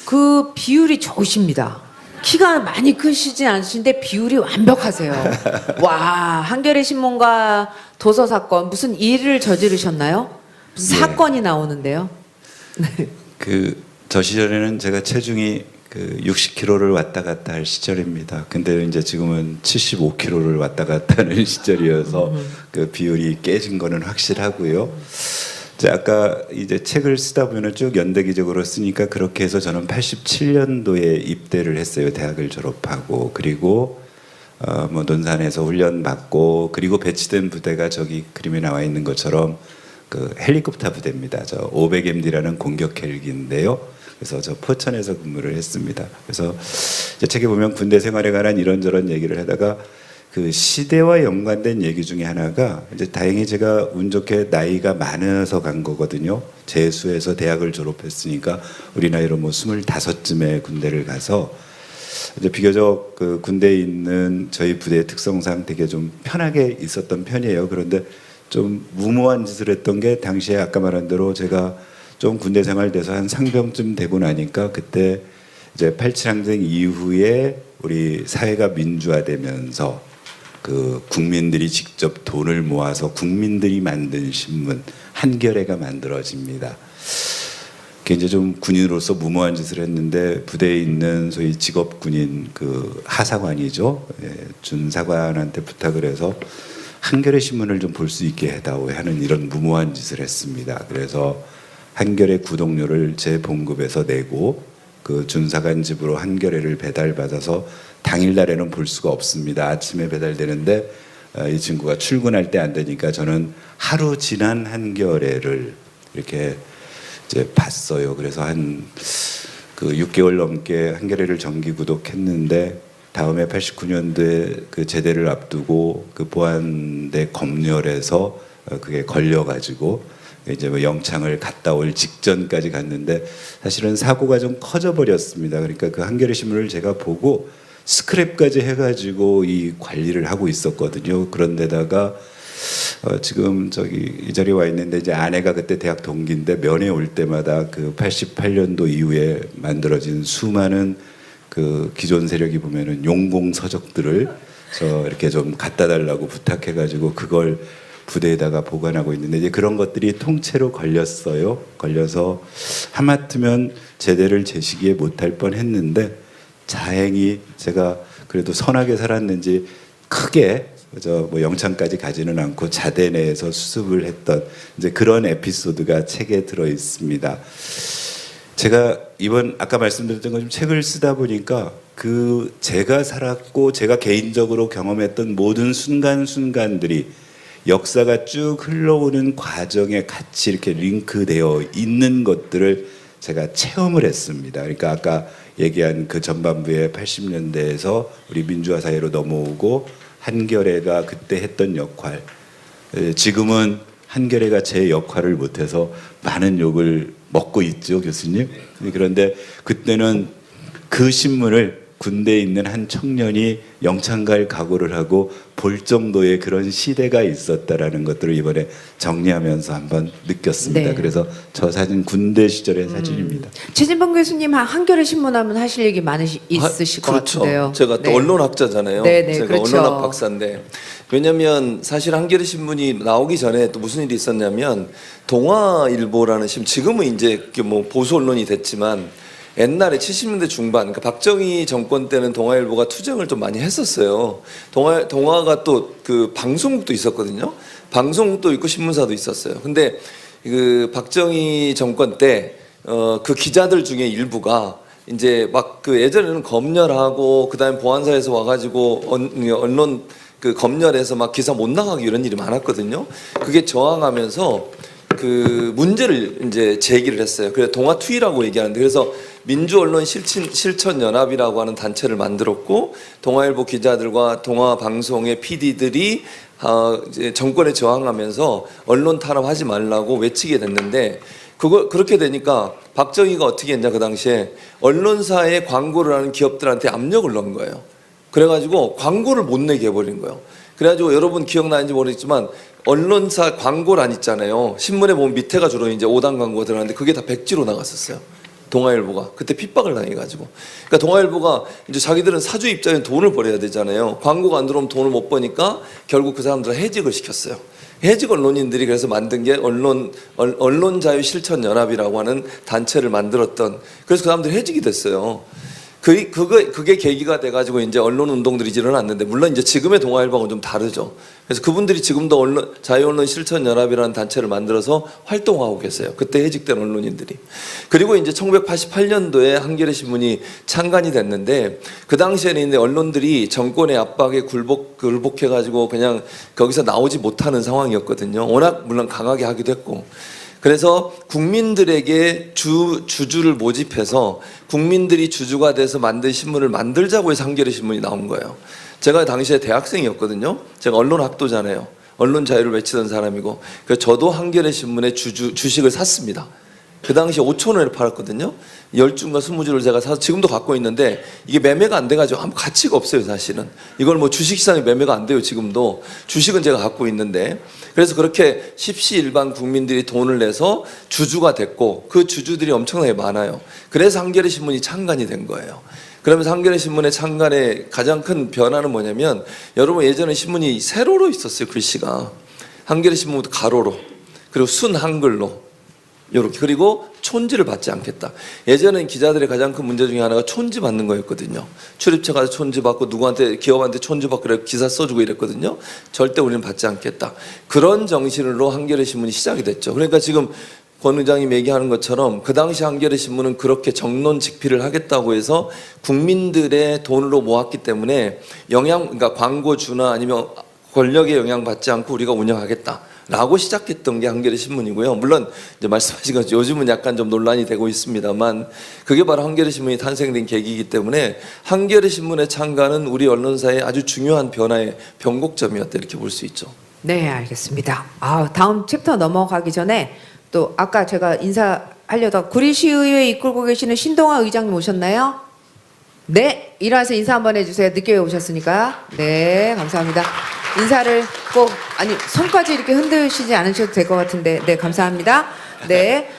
그 비율이 좋으십니다. 키가 많이 크시진 않으신데 비율이 완벽하세요. 와, 한겨레 신문과 도서 사건 무슨 일을 저지르셨나요? 무슨 네. 사건이 나오는데요. 저 시절에는 제가 체중이 60kg를 왔다 갔다 할 시절입니다. 근데 이제 지금은 75kg를 왔다 갔다 하는 시절이어서 그 비율이 깨진 거는 확실하고요. 이제 아까 이제 책을 쓰다 보면 쭉 연대기적으로 쓰니까 그렇게 해서 저는 87년도에 입대를 했어요. 대학을 졸업하고 그리고 뭐 논산에서 훈련 받고 그리고 배치된 부대가 저기 그림에 나와 있는 것처럼 그 헬리콥터 부대입니다. 저 500MD라는 공격 헬기인데요. 그래서 저 포천에서 근무를 했습니다. 그래서 이제 책에 보면 군대 생활에 관한 이런저런 얘기를 하다가 그 시대와 연관된 얘기 중에 하나가 이제 다행히 제가 운 좋게 나이가 많아서 간 거거든요. 재수해서 대학을 졸업했으니까 우리 나이로 뭐 25쯤에 군대를 가서 이제 비교적 그 군대에 있는 저희 부대의 특성상 되게 좀 편하게 있었던 편이에요. 그런데 좀 무모한 짓을 했던 게 당시에 아까 말한 대로 제가 좀 군대 생활 돼서 한 상병쯤 되고 나니까 그때 이제 87항쟁 이후에 우리 사회가 민주화되면서 그 국민들이 직접 돈을 모아서 국민들이 만든 신문 한겨레가 만들어집니다. 그게 이제 좀 군인으로서 무모한 짓을 했는데 부대에 있는 소위 직업 군인 그 하사관이죠. 준사관한테 부탁을 해서 한겨레 신문을 좀 볼 수 있게 해다오 하는 이런 무모한 짓을 했습니다. 그래서 한겨레 구독료를 제 봉급에서 내고 그 준사관 집으로 한겨레를 배달받아서 당일날에는 볼 수가 없습니다. 아침에 배달되는데 이 친구가 출근할 때 안 되니까 저는 하루 지난 한겨레를 이렇게 이제 봤어요. 그래서 한 그 6개월 넘게 한겨레를 정기 구독했는데 다음에 89년도에 그 제대를 앞두고 그 보안대 검열에서 그게 걸려가지고 이제 뭐 영창을 갔다 올 직전까지 갔는데 사실은 사고가 좀 커져 버렸습니다. 그러니까 그 한겨레 신문을 제가 보고 스크랩까지 해가지고 이 관리를 하고 있었거든요. 그런데다가 지금 저기 이 자리에 와 있는데 이제 아내가 그때 대학 동기인데 면회 올 때마다 그 88년도 이후에 만들어진 수많은 그 기존 세력이 보면은 용공 서적들을 저 이렇게 좀 갖다 달라고 부탁해가지고 그걸 부대에다가 보관하고 있는데 이제 그런 것들이 통째로 걸렸어요. 걸려서 하마터면 제대를 제시기에 못할 뻔했는데 다행히 제가 그래도 선하게 살았는지 크게 뭐 영창까지 가지는 않고 자대 내에서 수습을 했던 이제 그런 에피소드가 책에 들어 있습니다. 제가 이번 아까 말씀드렸던 것처럼 책을 쓰다 보니까 그 제가 살았고 제가 개인적으로 경험했던 모든 순간순간들이 역사가 쭉 흘러오는 과정에 같이 이렇게 링크되어 있는 것들을 제가 체험을 했습니다. 그러니까 아까 얘기한 그 전반부에 80년대에서 우리 민주화 사회로 넘어오고 한겨레가 그때 했던 역할, 지금은 한겨레가 제 역할을 못해서 많은 욕을 먹고 있죠, 교수님. 그런데 그때는 그 신문을 군대에 있는 한 청년이 영창 갈 각오를 하고 볼 정도의 그런 시대가 있었다라는 것들을 이번에 정리하면서 한번 느꼈습니다. 네. 그래서 저 사진 군대 시절의 사진입니다. 최진범 교수님 한겨레 신문하면 하실 얘기 있으실 것 그렇죠. 같은데요. 제가 또 네. 언론학자잖아요. 네, 네, 제가 그렇죠. 언론학 박사인데 왜냐하면 사실 한겨레 신문이 나오기 전에 또 무슨 일이 있었냐면 동아일보라는 신문 지금은 이제 뭐 보수 언론이 됐지만 옛날에 70년대 중반, 그러니까 박정희 정권 때는 동아일보가 투쟁을 좀 많이 했었어요. 동아가 또 그 방송국도 있었거든요. 방송국도 있고 신문사도 있었어요. 근데 그 박정희 정권 때 그 기자들 중에 일부가 이제 막 그 예전에는 검열하고 그다음에 보안사에서 와가지고 언론 그 검열해서 막 기사 못 나가기 이런 일이 많았거든요. 그게 저항하면서 그 문제를 이제 제기를 했어요. 그래서 동아투이라고 얘기하는데 그래서 민주언론 실천연합이라고 하는 단체를 만들었고 동아일보 기자들과 동아방송의 PD들이 이제 정권에 저항하면서 언론 탄압하지 말라고 외치게 됐는데 그렇게 되니까 박정희가 어떻게 했냐 그 당시에 언론사에 광고를 하는 기업들한테 압력을 넣은 거예요. 그래가지고 광고를 못 내게 해버린 거예요. 그래가지고 여러분 기억나는지 모르겠지만 언론사 광고란 있잖아요. 신문에 보면 밑에가 주로 이제 5단 광고가 들어가는데 그게 다 백지로 나갔었어요. 동아일보가 그때 핍박을 당해가지고. 그러니까 동아일보가 이제 자기들은 사주 입장에 돈을 벌어야 되잖아요. 광고가 안 들어오면 돈을 못 버니까 결국 그 사람들을 해직을 시켰어요. 해직 언론인들이 그래서 만든 게 언론자유실천연합이라고 하는 단체를 만들었던. 그래서 그 사람들이 해직이 됐어요. 그게 계기가 돼가지고 이제 언론 운동들이 일어났는데 물론 이제 지금의 동아일보하고는 좀 다르죠. 그래서 그분들이 지금도 자유언론 실천연합이라는 단체를 만들어서 활동하고 계세요. 그때 해직된 언론인들이. 그리고 이제 1988년도에 한겨레 신문이 창간이 됐는데 그 당시에는 이제 언론들이 정권의 압박에 굴복해가지고 그냥 거기서 나오지 못하는 상황이었거든요. 워낙 물론 강하게 하기도 했고. 그래서 국민들에게 주주를 모집해서 국민들이 주주가 돼서 만든 신문을 만들자고 해서 한겨레 신문이 나온 거예요. 제가 당시에 대학생이었거든요. 제가 언론학도잖아요. 언론 자유를 외치던 사람이고 그래서 저도 한겨레 신문의 주식을 샀습니다. 그 당시에 5,000원에 팔았거든요. 10주인가 20주를 제가 사서 지금도 갖고 있는데 이게 매매가 안 돼가지고 아무 가치가 없어요 사실은. 이걸 뭐 주식시장에 매매가 안 돼요 지금도. 주식은 제가 갖고 있는데 그래서 그렇게 십시일반 국민들이 돈을 내서 주주가 됐고 그 주주들이 엄청나게 많아요. 그래서 한겨레 신문이 창간이 된 거예요. 그러면서 한겨레 신문의 창간의 가장 큰 변화는 뭐냐면 여러분 예전에 신문이 세로로 있었어요 글씨가. 한겨레 신문부터 가로로 그리고 순 한글로 요렇게. 그리고 촌지를 받지 않겠다. 예전엔 기자들의 가장 큰 문제 중에 하나가 촌지 받는 거였거든요. 출입처 가서 촌지 받고 누구한테 기업한테 촌지 받고 그래 기사 써주고 이랬거든요. 절대 우리는 받지 않겠다. 그런 정신으로 한겨레 신문이 시작이 됐죠. 그러니까 지금 권 의장님 얘기하는 것처럼 그 당시 한겨레 신문은 그렇게 정론직필을 하겠다고 해서 국민들의 돈으로 모았기 때문에 그러니까 광고주나 아니면 권력에 영향받지 않고 우리가 운영하겠다. 라고 시작했던 게 한겨레 신문이고요. 물론 이제 말씀하신 것처럼 요즘은 약간 좀 논란이 되고 있습니다만 그게 바로 한겨레 신문이 탄생된 계기이기 때문에 한겨레 신문의 창간은 우리 언론사의 아주 중요한 변화의 변곡점이었다 이렇게 볼 수 있죠. 네, 알겠습니다. 다음 챕터 넘어가기 전에 또 아까 제가 인사하려다 구리시의회 이끌고 계시는 신동아 의장님 오셨나요? 네, 일어나서 인사 한번 해주세요. 늦게 오셨으니까. 네, 감사합니다. 인사를 꼭 아니 손까지 이렇게 흔드시지 않으셔도 될 것 같은데 네 감사합니다. 네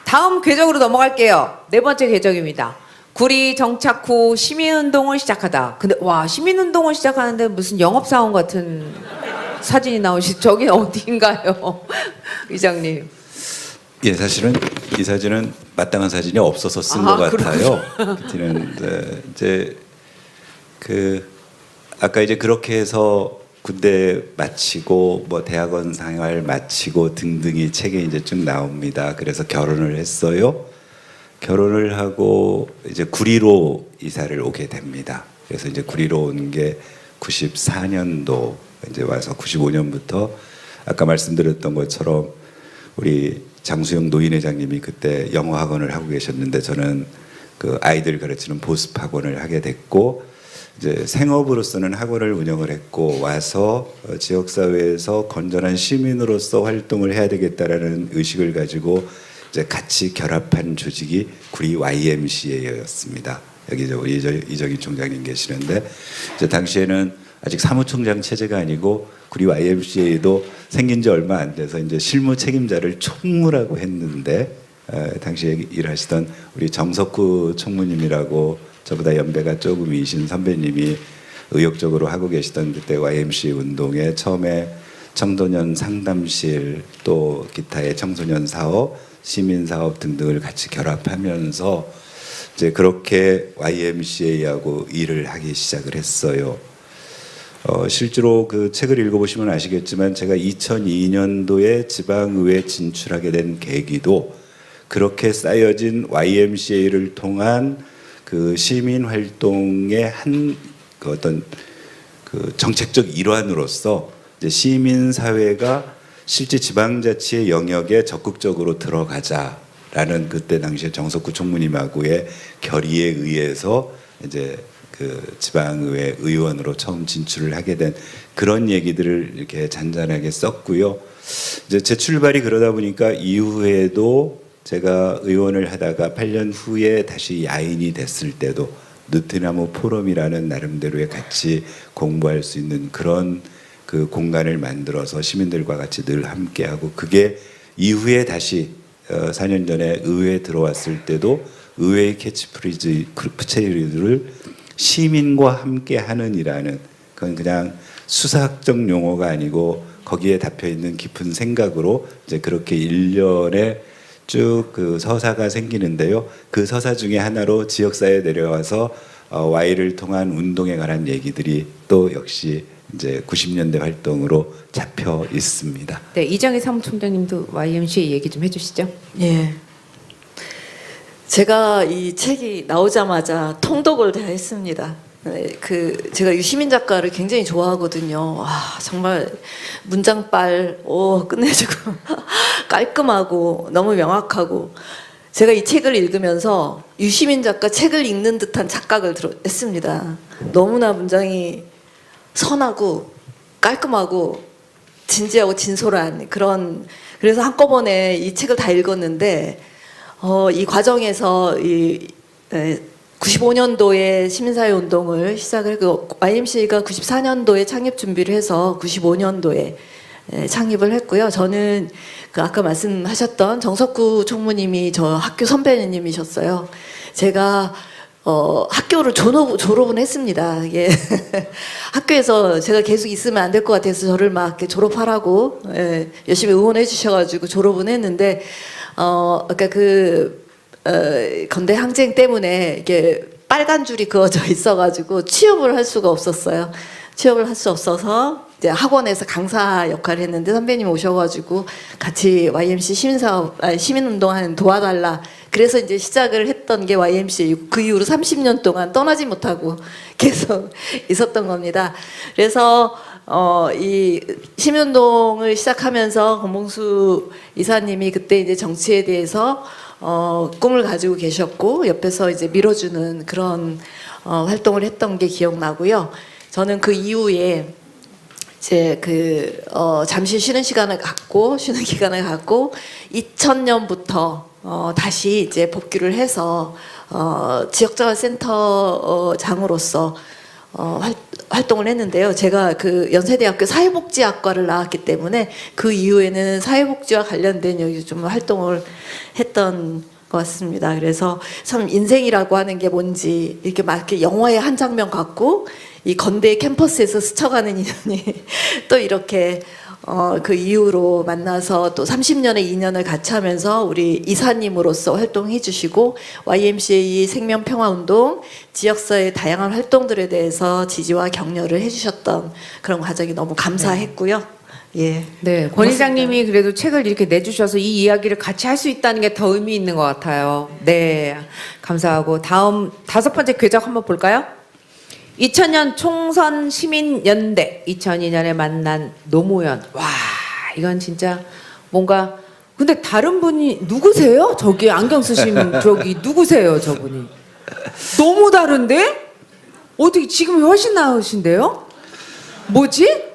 다음 궤적으로 넘어갈게요. 네 번째 궤적입니다. 구리 정착 후 시민운동을 시작하다. 근데 와 시민운동을 시작하는데 무슨 영업사원 같은 사진이 나오시. 저긴 어디인가요, 이장님? 예, 사실은 이 사진은 마땅한 사진이 없어서 쓴 아, 것 같아요. 그때는 이제 그 아까 이제 그렇게 해서 군대 마치고 뭐 대학원 생활 마치고 등등이 책에 이제 쭉 나옵니다. 그래서 결혼을 했어요. 결혼을 하고 이제 구리로 이사를 오게 됩니다. 그래서 이제 구리로 온 게 94년도 이제 와서 95년부터 아까 말씀드렸던 것처럼 우리 장수영 노인회장님이 그때 영어 학원을 하고 계셨는데 저는 그 아이들 가르치는 보습 학원을 하게 됐고 이제 생업으로서는 학원을 운영을 했고 와서 지역 사회에서 건전한 시민으로서 활동을 해야 되겠다라는 의식을 가지고 이제 같이 결합한 조직이 구리 YMCA였습니다. 여기 우리 이정희 총장님 계시는데 이제 당시에는 아직 사무총장 체제가 아니고 구리 YMCA도 생긴 지 얼마 안 돼서 이제 실무 책임자를 총무라고 했는데 당시에 일하시던 우리 정석구 총무님이라고 저보다 연배가 조금 이신 선배님이 의욕적으로 하고 계시던 그때 YMCA 운동에 처음에 청소년 상담실 또 기타의 청소년 사업, 시민 사업 등등을 같이 결합하면서 이제 그렇게 YMCA하고 일을 하기 시작을 했어요. 실제로 그 책을 읽어보시면 아시겠지만 제가 2002년도에 지방의회 진출하게 된 계기도 그렇게 쌓여진 YMCA를 통한 그 시민 활동의 그 어떤 그 정책적 일환으로서 이제 시민 사회가 실제 지방자치의 영역에 적극적으로 들어가자라는 그때 당시에 정석구 총무님하고의 결의에 의해서 이제 그 지방의회 의원으로 처음 진출을 하게 된 그런 얘기들을 이렇게 잔잔하게 썼고요. 이제 제 출발이 그러다 보니까 이후에도 제가 의원을 하다가 8년 후에 다시 야인이 됐을 때도 느티나무 포럼이라는 나름대로의 같이 공부할 수 있는 그런 그 공간을 만들어서 시민들과 같이 늘 함께하고 그게 이후에 다시 4년 전에 의회에 들어왔을 때도 의회의 캐치프레이즈를 시민과 함께하는이라는 그건 그냥 수사학적 용어가 아니고 거기에 담겨 있는 깊은 생각으로 이제 그렇게 1년에 쭉 그 서사가 생기는데요. 그 서사 중에 하나로 지역사회에 내려와서 Y를 통한 운동에 관한 얘기들이 또 역시 이제 90년대 활동으로 잡혀 있습니다. 네, 이정희 사무총장님도 YMCA 얘기 좀 해주시죠. 예. 제가 이 책이 나오자마자 통독을 다 했습니다. 제가 이 시민 작가를 굉장히 좋아하거든요. 와, 정말 문장빨, 끝내주고 깔끔하고 너무 명확하고 제가 이 책을 읽으면서 유시민 작가 책을 읽는 듯한 착각을 했습니다. 너무나 문장이 선하고 깔끔하고 진지하고 진솔한 그런 그래서 한꺼번에 이 책을 다 읽었는데 이 과정에서 95년도에 시민사회 운동을 시작을 했고 YMCA가 94년도에 창립 준비를 해서 95년도에 창립을 했고요. 저는 그 아까 말씀하셨던 정석구 총무님이 저 학교 선배님이셨어요. 제가 학교를 졸업은 했습니다. 예. 학교에서 제가 계속 있으면 안 될 것 같아서 저를 막 이렇게 졸업하라고 열심히 응원해 주셔가지고 졸업은 했는데 그러니까 건대 항쟁 때문에 이게 빨간 줄이 그어져 있어가지고 취업을 할 수가 없었어요. 취업을 할 수 없어서 이제 학원에서 강사 역할을 했는데 선배님 오셔가지고 같이 YMC 시민운동하는 도와달라. 그래서 이제 시작을 했던 게 YMCA. 그 이후로 30년 동안 떠나지 못하고 계속 있었던 겁니다. 그래서 이 시민운동을 시작하면서 권봉수 이사님이 그때 이제 정치에 대해서 꿈을 가지고 계셨고 옆에서 이제 밀어주는 그런 활동을 했던 게 기억나고요. 저는 그 이후에 이제 잠시 쉬는 기간을 갖고 2000년부터 다시 이제 복귀를 해서 지역자원센터 장으로서 활동을 했는데요. 제가 그 연세대학교 사회복지학과를 나왔기 때문에 그 이후에는 사회복지와 관련된 여기 좀 활동을 했던 것 같습니다. 그래서 참 인생이라고 하는 게 뭔지 이렇게 막 이렇게 영화의 한 장면 같고 이 건대 캠퍼스에서 스쳐가는 인연이 또 이렇게 그 이후로 만나서 또 30년의 인연을 같이 하면서 우리 이사님으로서 활동해 주시고 YMCA 생명평화운동 지역사회의 다양한 활동들에 대해서 지지와 격려를 해주셨던 그런 과정이 너무 감사했고요. 예. 네, 권 이장님이 그래도 책을 이렇게 내주셔서 이 이야기를 같이 할 수 있다는 게 더 의미 있는 것 같아요. 네, 감사하고 다음 5번째 궤적 한번 볼까요? 2000년 총선 시민연대, 2002년에 만난 노무현. 와, 이건 진짜 뭔가 근데 다른 분이 누구세요? 저기 안경 쓰신 저기 누구세요? 저분이 너무 다른데? 어떻게 지금 훨씬 나으신데요? 뭐지?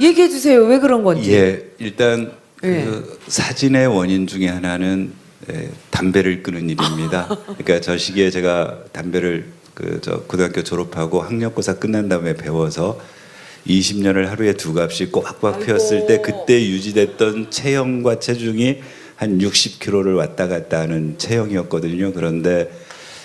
얘기해 주세요. 왜 그런 건지. 예, 일단 예. 그 사진의 원인 중에 하나는 담배를 끊은 일입니다. 그러니까 저 시기에 제가 담배를 저 고등학교 졸업하고 학력고사 끝난 다음에 배워서 20년을 하루에 2갑씩 꼬박꼬박 피웠을 때 그때 유지됐던 체형과 체중이 한 60kg를 왔다 갔다 하는 체형이었거든요. 그런데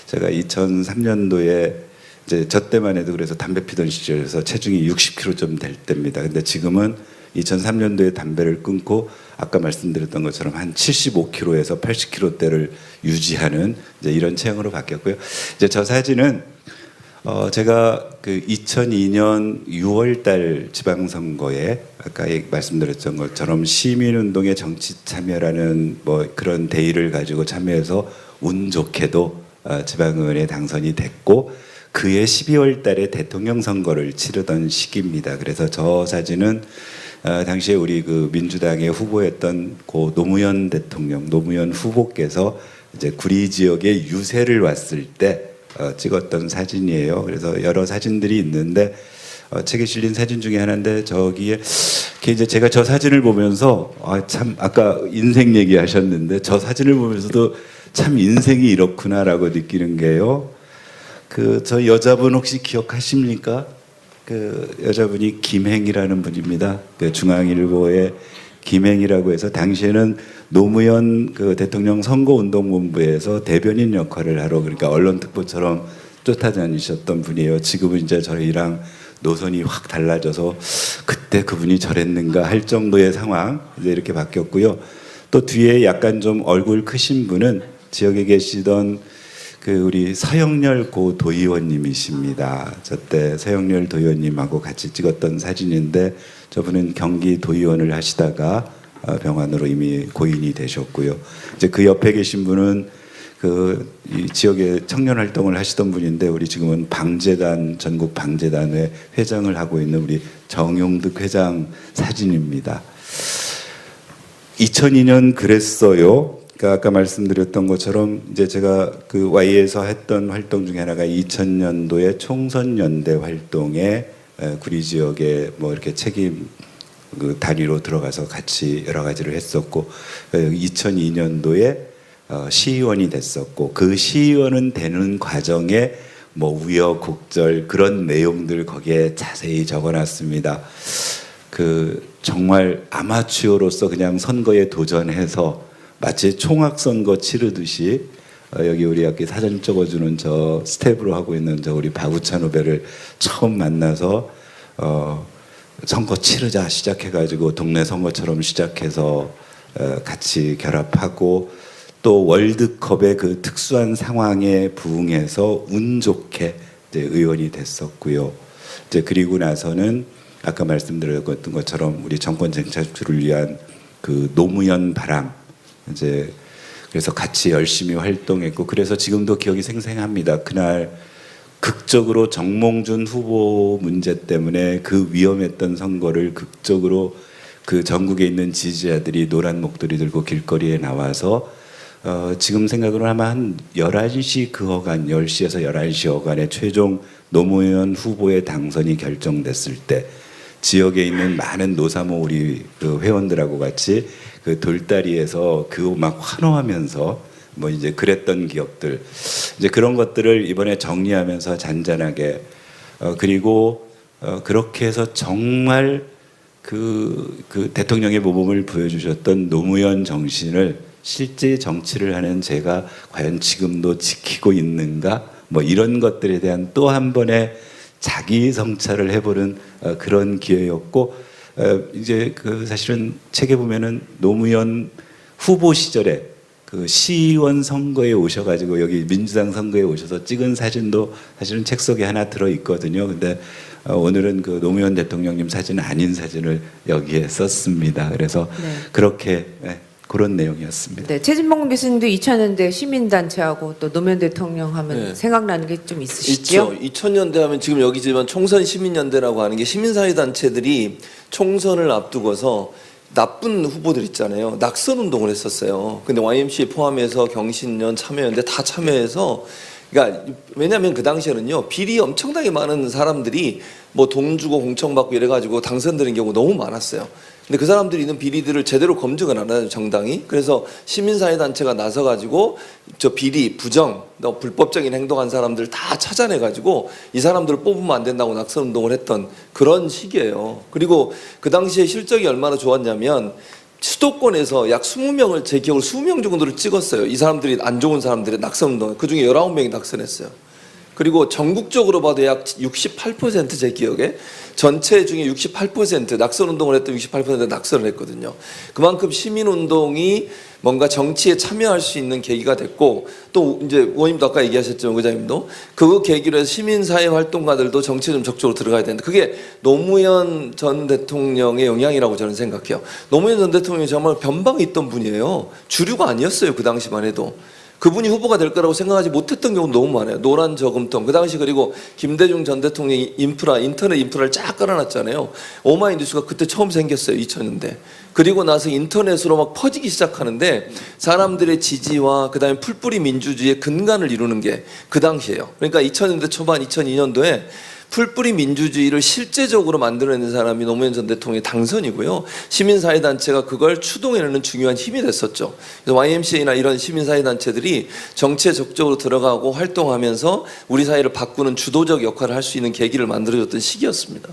제가 2003년도에 이제 저 때만 해도 그래서 담배 피던 시절에서 체중이 60kg 좀 될 때입니다. 근데 지금은 2003년도에 담배를 끊고 아까 말씀드렸던 것처럼 한 75kg에서 80kg대를 유지하는 이제 이런 체형으로 바뀌었고요. 이제 저 사진은 제가 그 2002년 6월달 지방선거에 아까 말씀드렸던 것처럼 시민운동의 정치 참여라는 뭐 그런 대의를 가지고 참여해서 운 좋게도 지방의원에 당선이 됐고 그해 12월 달에 대통령 선거를 치르던 시기입니다. 그래서 저 사진은 당시에 우리 그 민주당의 후보였던 고 노무현 대통령, 노무현 후보께서 이제 구리 지역에 유세를 왔을 때 찍었던 사진이에요. 그래서 여러 사진들이 있는데 책에 실린 사진 중에 하나인데 저기에 이제 제가 저 사진을 보면서 참 아까 인생 얘기하셨는데 저 사진을 보면서도 참 인생이 이렇구나라고 느끼는 게요. 그 저 여자분 혹시 기억하십니까? 그 여자분이 김행이라는 분입니다. 그 중앙일보의 김행이라고 해서 당시에는 노무현 그 대통령 선거운동본부에서 대변인 역할을 하러 그러니까 언론특보처럼 쫓아다니셨던 분이에요. 지금은 이제 저희랑 노선이 확 달라져서 그때 그분이 저랬는가 할 정도의 상황 이제 이렇게 바뀌었고요. 또 뒤에 약간 좀 얼굴 크신 분은 지역에 계시던 그 우리 서영렬 고 도의원님이십니다. 저때 서영렬 도의원님하고 같이 찍었던 사진인데 저분은 경기 도의원을 하시다가 병환으로 이미 고인이 되셨고요. 이제 그 옆에 계신 분은 그 이 지역에 청년 활동을 하시던 분인데 우리 지금은 방재단 전국 방재단의 회장을 하고 있는 우리 정용득 회장 사진입니다. 2002년 그랬어요. 그러니까 아까 말씀드렸던 것처럼 이제 제가 그 Y에서 했던 활동 중에 하나가 2000년도에 총선연대 활동에 구리 지역에 뭐 이렇게 책임 그 단위로 들어가서 같이 여러 가지를 했었고 2002년도에 시의원이 됐었고 그 시의원은 되는 과정에 뭐 우여곡절 그런 내용들 거기에 자세히 적어놨습니다. 그 정말 아마추어로서 그냥 선거에 도전해서 마치 총학선거 치르듯이 여기 우리 학교 사진 찍어주는 저 스텝으로 하고 있는 저 우리 박우찬 후배를 처음 만나서 선거 치르자 시작해가지고 동네 선거처럼 시작해서 같이 결합하고 또 월드컵의 그 특수한 상황에 부응해서 운 좋게 이제 의원이 됐었고요. 이제 그리고 나서는 아까 말씀드렸던 것처럼 우리 정권 쟁취를 위한 그 노무현 바람 이제 그래서 같이 열심히 활동했고 그래서 지금도 기억이 생생합니다. 그날 극적으로 정몽준 후보 문제 때문에 그 위험했던 선거를 극적으로 그 전국에 있는 지지자들이 노란 목도리 들고 길거리에 나와서 지금 생각으로 아마 한 11시 그 어간 10시에서 11시 어간에 최종 노무현 후보의 당선이 결정됐을 때 지역에 있는 많은 노사모 우리 그 회원들하고 같이 그 돌다리에서 그 막 환호하면서 뭐 이제 그랬던 기억들 이제 그런 것들을 이번에 정리하면서 잔잔하게 그리고 그렇게 해서 정말 그 대통령의 모범을 보여주셨던 노무현 정신을 실제 정치를 하는 제가 과연 지금도 지키고 있는가, 뭐 이런 것들에 대한 또 한 번의 자기 성찰을 해보는 그런 기회였고, 이제 그 사실은 책에 보면은 노무현 후보 시절에 그 시의원 선거에 오셔가지고 여기 민주당 선거에 오셔서 찍은 사진도 사실은 책 속에 하나 들어 있거든요. 근데 오늘은 그 노무현 대통령님 사진 아닌 사진을 여기에 썼습니다. 그래서 네. 그렇게 그런 내용이었습니다. 네, 최진봉 교수님도 2000년대 시민단체하고 또 노무현 대통령 하면 네. 생각나는 게 좀 있으시죠? 있죠. 2000년대 하면 지금 여기지만 총선 시민연대라고 하는 게 시민사회단체들이 총선을 앞두고서 나쁜 후보들 있잖아요. 낙선 운동을 했었어요. 근데 YMCA 포함해서 경신련, 참여연대 다 참여해서, 그러니까 왜냐하면 그 당시에는요 비리 엄청나게 많은 사람들이 뭐 돈 주고 공천받고 이래가지고 당선되는 경우 너무 많았어요. 근데 그 사람들이 있는 비리들을 제대로 검증을 안 하죠, 정당이. 그래서 시민사회단체가 나서가지고 저 비리, 부정, 불법적인 행동한 사람들 다 찾아내가지고 이 사람들을 뽑으면 안 된다고 낙선운동을 했던 그런 시기예요. 그리고 그 당시에 실적이 얼마나 좋았냐면 수도권에서 약 20명을, 제 기억으로 20명 정도를 찍었어요. 이 사람들이 안 좋은 사람들의 낙선운동. 그중에 19명이 낙선했어요. 그리고 전국적으로 봐도 약 68%, 제 기억에 전체 중에 68% 낙선 운동을 했던 68% 낙선을 했거든요. 그만큼 시민 운동이 뭔가 정치에 참여할 수 있는 계기가 됐고, 또 이제 의원님도 아까 얘기하셨죠, 의장님도 그 계기로 해서 시민사회 활동가들도 정치에 좀 적극적으로 들어가야 되는데, 그게 노무현 전 대통령의 영향이라고 저는 생각해요. 노무현 전 대통령이 정말 변방에 있던 분이에요. 주류가 아니었어요, 그 당시만 해도. 그분이 후보가 될 거라고 생각하지 못했던 경우도 너무 많아요. 노란 저금통. 그 당시 그리고 김대중 전 대통령이 인터넷 인프라를 쫙 깔아놨잖아요. 오마이뉴스가 그때 처음 생겼어요. 2000년대. 그리고 나서 인터넷으로 막 퍼지기 시작하는데 사람들의 지지와 그다음에 풀뿌리 민주주의의 근간을 이루는 게 그 당시예요. 그러니까 2000년대 초반 2002년도에 풀뿌리 민주주의를 실제적으로 만들어내는 사람이 노무현 전 대통령의 당선이고요. 시민사회단체가 그걸 추동해내는 중요한 힘이 됐었죠. 그래서 YMCA나 이런 시민사회단체들이 정치에 적극적으로 들어가고 활동하면서 우리 사회를 바꾸는 주도적 역할을 할 수 있는 계기를 만들어줬던 시기였습니다.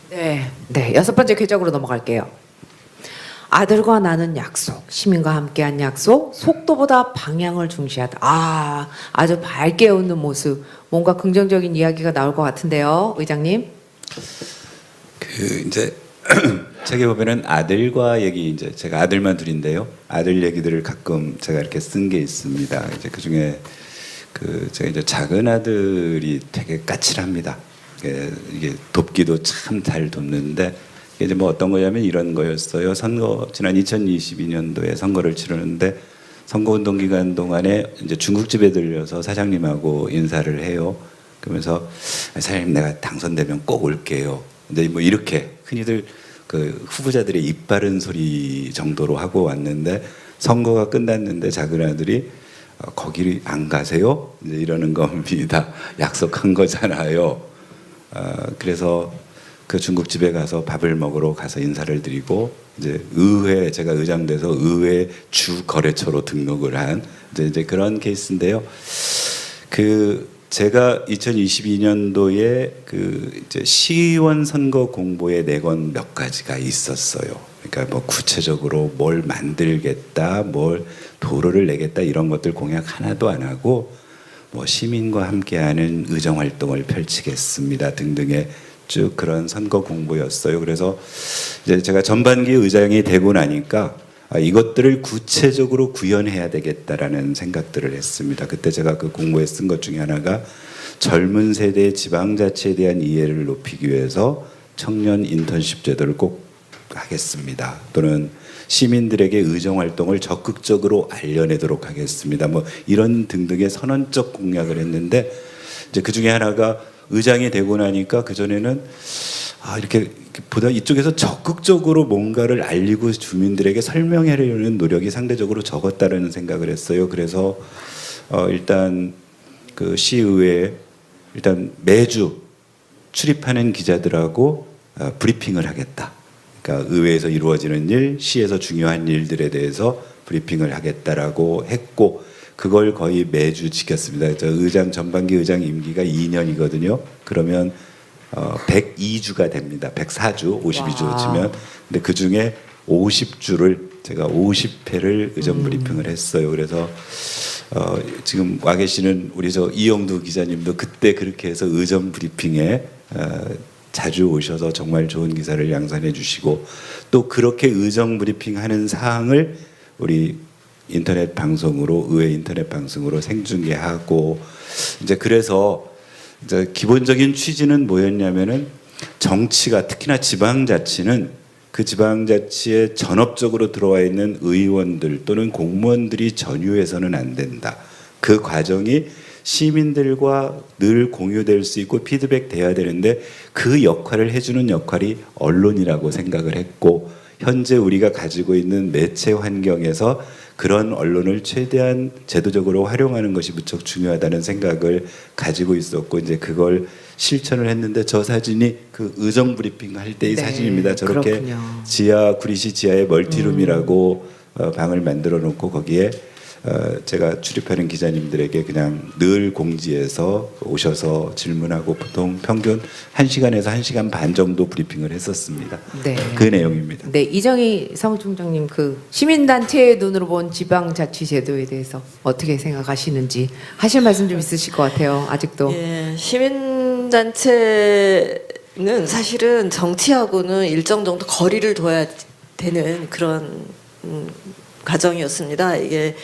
네, 네, 6번째 궤적으로 넘어갈게요. 아들과 나는 약속, 시민과 함께한 약속, 속도보다 방향을 중시하다. 아, 아주 밝게 웃는 모습, 뭔가 긍정적인 이야기가 나올 것 같은데요, 의장님. 그 이제 책에 보면은 아들과 얘기, 이제 제가 아들만 둘인데요. 아들 얘기들을 가끔 제가 이렇게 쓴 게 있습니다. 이제 그 중에 그 제가 이제 작은 아들이 되게 까칠합니다. 이게 돕기도 참 잘 돕는데, 이제 뭐 어떤 거냐면 이런 거였어요. 지난 2022년도에 선거를 치르는데 선거운동 기간 동안에 이제 중국집에 들려서 사장님하고 인사를 해요. 그러면서 사장님 내가 당선되면 꼭 올게요. 근데 뭐 이렇게 흔히들 그 후보자들의 입 바른 소리 정도로 하고 왔는데, 선거가 끝났는데 작은 아들이 거기 안 가세요? 이제 이러는 겁니다. 약속한 거잖아요. 그래서 그 중국집에 가서 밥을 먹으러 가서 인사를 드리고, 이제 의회, 제가 의장 돼서 의회 주 거래처로 등록을 한 이제 그런 케이스인데요. 그 제가 2022년도에 그 이제 시의원 선거 공보에 내건 몇 가지가 있었어요. 그러니까 뭐 구체적으로 뭘 만들겠다, 뭘 도로를 내겠다 이런 것들 공약 하나도 안 하고, 뭐 시민과 함께하는 의정 활동을 펼치겠습니다 등등의 쭉 그런 선거 공보였어요. 그래서 이제 제가 전반기 의장이 되고 나니까 이것들을 구체적으로 구현해야 되겠다라는 생각들을 했습니다. 그때 제가 그 공보에 쓴 것 중에 하나가 젊은 세대의 지방자치에 대한 이해를 높이기 위해서 청년 인턴십 제도를 꼭 하겠습니다. 또는 시민들에게 의정 활동을 적극적으로 알려내도록 하겠습니다. 뭐 이런 등등의 선언적 공약을 했는데, 이제 그 중에 하나가 의장이 되고 나니까 그전에는 이렇게 보다 이쪽에서 적극적으로 뭔가를 알리고 주민들에게 설명하려는 노력이 상대적으로 적었다는 생각을 했어요. 그래서 일단 그 시의회에 일단 매주 출입하는 기자들하고 브리핑을 하겠다. 그러니까 의회에서 이루어지는 일, 시에서 중요한 일들에 대해서 브리핑을 하겠다라고 했고, 그걸 거의 매주 지켰습니다. 저 의장 전반기 의장 임기가 2년이거든요. 그러면 102주가 됩니다. 104주, 52주 와. 치면. 근데 그 중에 50주를 제가 50회를 의전 브리핑을 했어요. 그래서 지금 와 계시는 우리 저 이영두 기자님도 그때 그렇게 해서 의전 브리핑에 자주 오셔서 정말 좋은 기사를 양산해 주시고 또 그렇게 의정 브리핑 하는 사항을 우리 인터넷 방송으로 의회 인터넷 방송으로 생중계하고 이제 그래서 이제 기본적인 취지는 뭐였냐면은 정치가 특히나 지방자치는 그 지방자치에 전업적으로 들어와 있는 의원들 또는 공무원들이 전유해서는 안 된다. 그 과정이 시민들과 늘 공유될 수 있고 피드백 돼야 되는데 그 역할을 해주는 역할이 언론이라고 생각을 했고 현재 우리가 가지고 있는 매체 환경에서 그런 언론을 최대한 제도적으로 활용하는 것이 무척 중요하다는 생각을 가지고 있었고 이제 그걸 실천을 했는데 저 사진이 그 의정 브리핑 할 때의 네, 사진입니다. 저렇게 그렇군요. 지하 구리시 지하에 멀티룸이라고 방을 만들어 놓고 거기에 제가 출입하는 기자님들에게 그냥 늘 공지해서 오셔서 질문하고 보통 평균 1시간에서 1시간 반 정도 브리핑을 했었습니다. 네. 그 내용입니다. 네, 이정희 사무총장님 그 시민단체의 눈으로 본 지방자치제도에 대해서 어떻게 생각하시는지 하실 말씀 좀 있으실 것 같아요. 아직도. 예, 시민단체는 사실은 정치하고는 일정 정도 거리를 둬야 되는 그런 과정이었습니다. 이게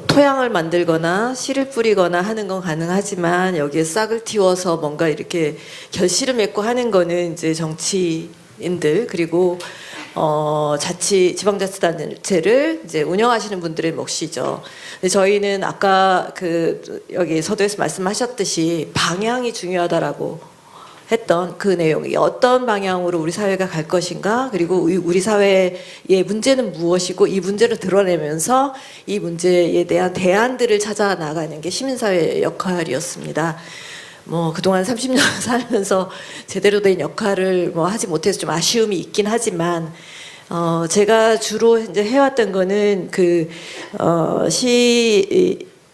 토양을 만들거나 씨를 뿌리거나 하는 건 가능하지만 여기에 싹을 틔워서 뭔가 이렇게 결실을 맺고 하는 거는 이제 정치인들 그리고 지방자치단체를 이제 운영하시는 분들의 몫이죠. 근데 저희는 아까 그 여기 서두에서 말씀하셨듯이 방향이 중요하다라고 했던 그 내용이 어떤 방향으로 우리 사회가 갈 것인가 그리고 우리 사회의 문제는 무엇이고 이 문제를 드러내면서 이 문제에 대한 대안들을 찾아 나가는 게 시민사회의 역할이었습니다. 뭐 그동안 30년 살면서 제대로 된 역할을 뭐 하지 못해서 좀 아쉬움이 있긴 하지만 제가 주로 이제 해왔던 거는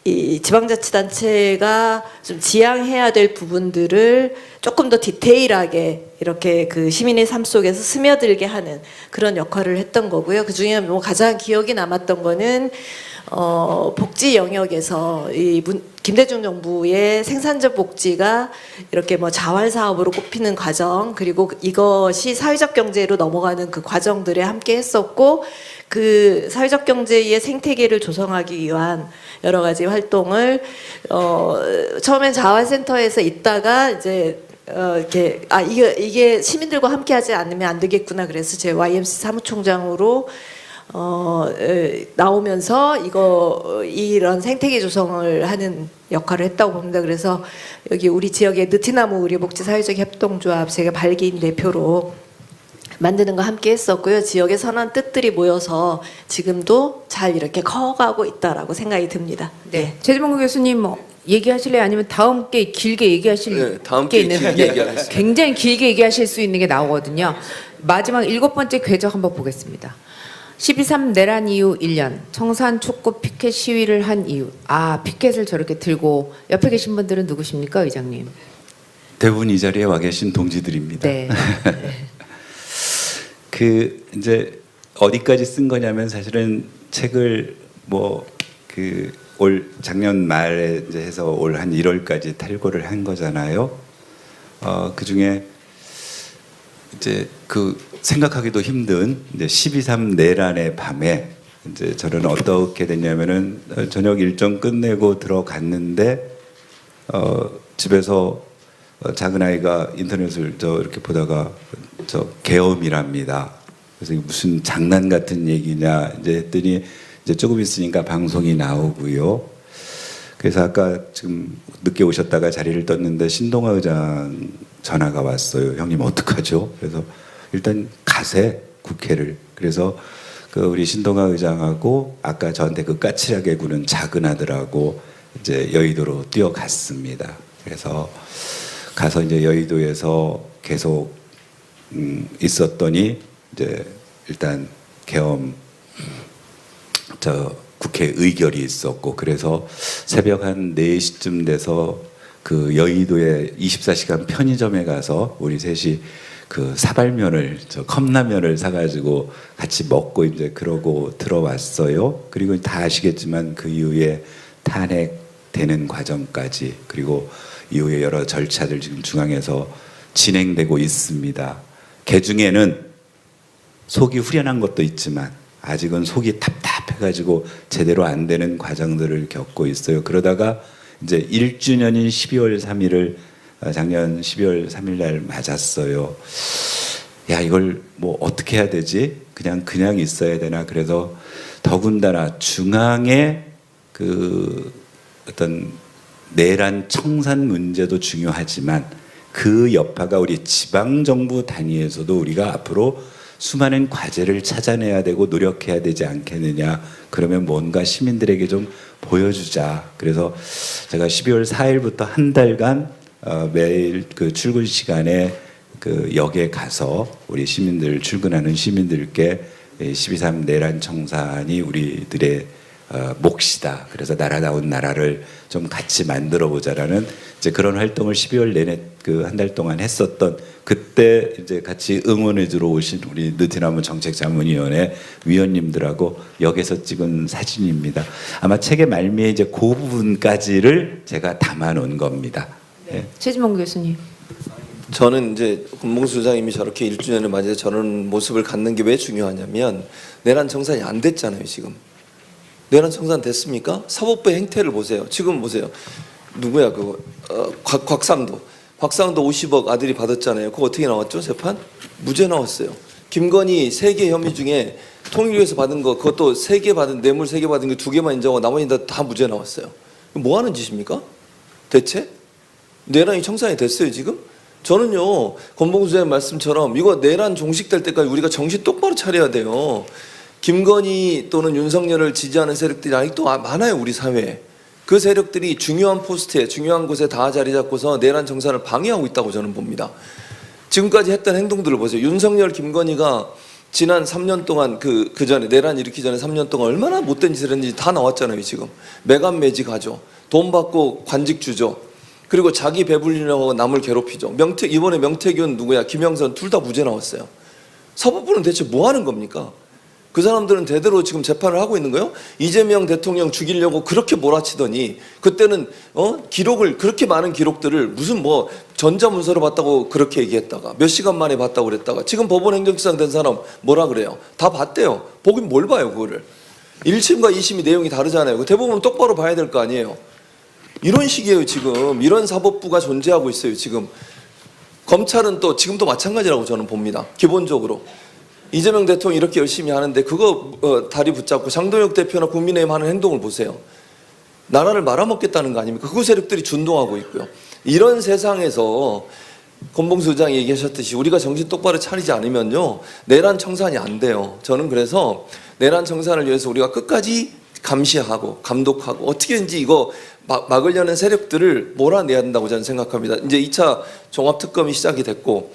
이 지방자치단체가 좀 지향해야 될 부분들을 조금 더 디테일하게 이렇게 그 시민의 삶 속에서 스며들게 하는 그런 역할을 했던 거고요. 그 중에 뭐 가장 기억이 남았던 거는 복지 영역에서 김대중 정부의 생산적 복지가 이렇게 뭐 자활 사업으로 꼽히는 과정 그리고 이것이 사회적 경제로 넘어가는 그 과정들에 함께 했었고 그 사회적 경제의 생태계를 조성하기 위한 여러 가지 활동을 처음엔 자활센터에서 있다가 이제 이렇게 이게 시민들과 함께하지 않으면 안 되겠구나 그래서 제 YMC 사무총장으로 나오면서 이런 생태계 조성을 하는 역할을 했다고 봅니다. 그래서 여기 우리 지역의 느티나무 의료복지 사회적 협동조합 제가 발기인 대표로 만드는 거 함께 했었고요. 지역의 선한 뜻들이 모여서 지금도 잘 이렇게 커가고 있다라고 생각이 듭니다. 네. 최지봉 교수님 뭐 얘기하실래요? 아니면 다음 게 길게 얘기하실 네, 다음 게 게 있는 길게 얘기하겠습니다. 굉장히 길게 얘기하실 수 있는 게 나오거든요. 마지막 7번째 궤적 한번 보겠습니다. 12.3 내란 이후 1년 청산 촉구 피켓 시위를 한 이유. 피켓을 저렇게 들고 옆에 계신 분들은 누구십니까, 의장님? 대부분 이 자리에 와 계신 동지들입니다. 네. 그 이제 어디까지 쓴 거냐면 사실은 책을 뭐 올 작년 말에 이제 해서 올 한 1월까지 탈고를 한 거잖아요. 그 중에 이제 그 생각하기도 힘든 이제 12.3 내란의 밤에 이제 저는 어떻게 됐냐면은 저녁 일정 끝내고 들어갔는데 집에서 작은 아이가 인터넷을 이렇게 보다가 계엄이랍니다. 그래서 이게 무슨 장난 같은 얘기냐 이제 했더니 이제 조금 있으니까 방송이 나오고요. 그래서 아까 지금 늦게 오셨다가 자리를 떴는데 신동아 의장 전화가 왔어요. 형님 어떡하죠? 그래서 일단 가세 국회를. 그래서 그 우리 신동아 의장하고 아까 저한테 그 까칠하게 구는 작은 아들하고 이제 여의도로 뛰어갔습니다. 그래서 가서 이제 여의도에서 계속 있었더니 이제 일단 계엄 국회 의결이 있었고 그래서 새벽 한 4시쯤 돼서 그 여의도의 24시간 편의점에 가서 우리 셋이 그 사발면을 저 컵라면을 사가지고 같이 먹고 이제 그러고 들어왔어요. 그리고 다 아시겠지만 그 이후에 탄핵되는 과정까지 그리고 이후에 여러 절차들 지금 중앙에서 진행되고 있습니다. 그 중에는 속이 후련한 것도 있지만 아직은 속이 답답해가지고 제대로 안 되는 과정들을 겪고 있어요. 그러다가 이제 1주년인 12월 3일을 작년 12월 3일 날 맞았어요. 야, 이걸 뭐 어떻게 해야 되지? 그냥 있어야 되나? 그래서 더군다나 중앙의 그 어떤 내란 청산 문제도 중요하지만 그 여파가 우리 지방정부 단위에서도 우리가 앞으로 수많은 과제를 찾아내야 되고 노력해야 되지 않겠느냐. 그러면 뭔가 시민들에게 좀 보여주자. 그래서 제가 12월 4일부터 한 달간 매일 그 출근 시간에 그 역에 가서 우리 시민들 출근하는 시민들께 12.3 내란 청산이 우리들의 몫이다. 그래서 나라다운 나라를 좀 같이 만들어 보자라는 이제 그런 활동을 12월 내내 그 한 달 동안 했었던 그때 이제 같이 응원해 주러 오신 우리 느티나무 정책자문위원회 위원님들하고 역에서 찍은 사진입니다. 아마 책의 말미에 이제 그 부분까지를 제가 담아 놓은 겁니다. 네. 최진봉 교수님. 저는 이제 권봉수 의장님이 저렇게 1주년을 맞이해서 저런 모습을 갖는 게 왜 중요하냐면 내란 청산이 안 됐잖아요 지금. 내란 청산 됐습니까? 사법부의 행태를 보세요. 지금 보세요. 누구야 그거 곽상도 50억 아들이 받았잖아요. 그거 어떻게 나왔죠? 재판? 무죄 나왔어요. 김건희 3개 혐의 중에 통일교에서 받은 거 그것도 3개 받은 뇌물 3개 받은 게 2개만 인정하고 나머지 다 무죄 나왔어요. 뭐 하는 짓입니까? 대체? 내란이 청산이 됐어요 지금? 저는요 권봉수 의장님 말씀처럼 이거 내란 종식될 때까지 우리가 정신 똑바로 차려야 돼요. 김건희 또는 윤석열을 지지하는 세력들이 아직도 많아요 우리 사회에. 그 세력들이 중요한 포스트에 중요한 곳에 다 자리 잡고서 내란 정산을 방해하고 있다고 저는 봅니다. 지금까지 했던 행동들을 보세요. 윤석열, 김건희가 지난 3년 동안 그 전에 내란 일으키기 전에 3년 동안 얼마나 못된 짓을 했는지 다 나왔잖아요 지금. 매간 매직하죠. 돈 받고 관직 주죠. 그리고 자기 배불리려고 남을 괴롭히죠. 이번에 명태균 누구야 김영선 둘 다 무죄 나왔어요. 사법부는 대체 뭐 하는 겁니까? 그 사람들은 대대로 지금 재판을 하고 있는 거예요. 이재명 대통령 죽이려고 그렇게 몰아치더니 그때는 기록을 그렇게 많은 기록들을 무슨 뭐 전자문서로 봤다고 그렇게 얘기했다가 몇 시간 만에 봤다고 그랬다가 지금 법원 행정기상 된 사람 뭐라 그래요? 다 봤대요. 보긴 뭘 봐요 그거를. 1심과 2심이 내용이 다르잖아요. 대법원 똑바로 봐야 될 거 아니에요. 이런 식이에요 지금. 이런 사법부가 존재하고 있어요 지금. 검찰은 또 지금도 마찬가지라고 저는 봅니다. 기본적으로. 이재명 대통령이 이렇게 열심히 하는데 그거 다리 붙잡고 장동혁 대표나 국민의힘 하는 행동을 보세요. 나라를 말아먹겠다는 거 아닙니까? 그 세력들이 준동하고 있고요. 이런 세상에서 권봉수 의장이 얘기하셨듯이 우리가 정신 똑바로 차리지 않으면요 내란 청산이 안 돼요. 저는 그래서 내란 청산을 위해서 우리가 끝까지 감시하고 감독하고 어떻게든지 이거 막으려는 세력들을 몰아내야 된다고 저는 생각합니다. 이제 2차 종합특검이 시작이 됐고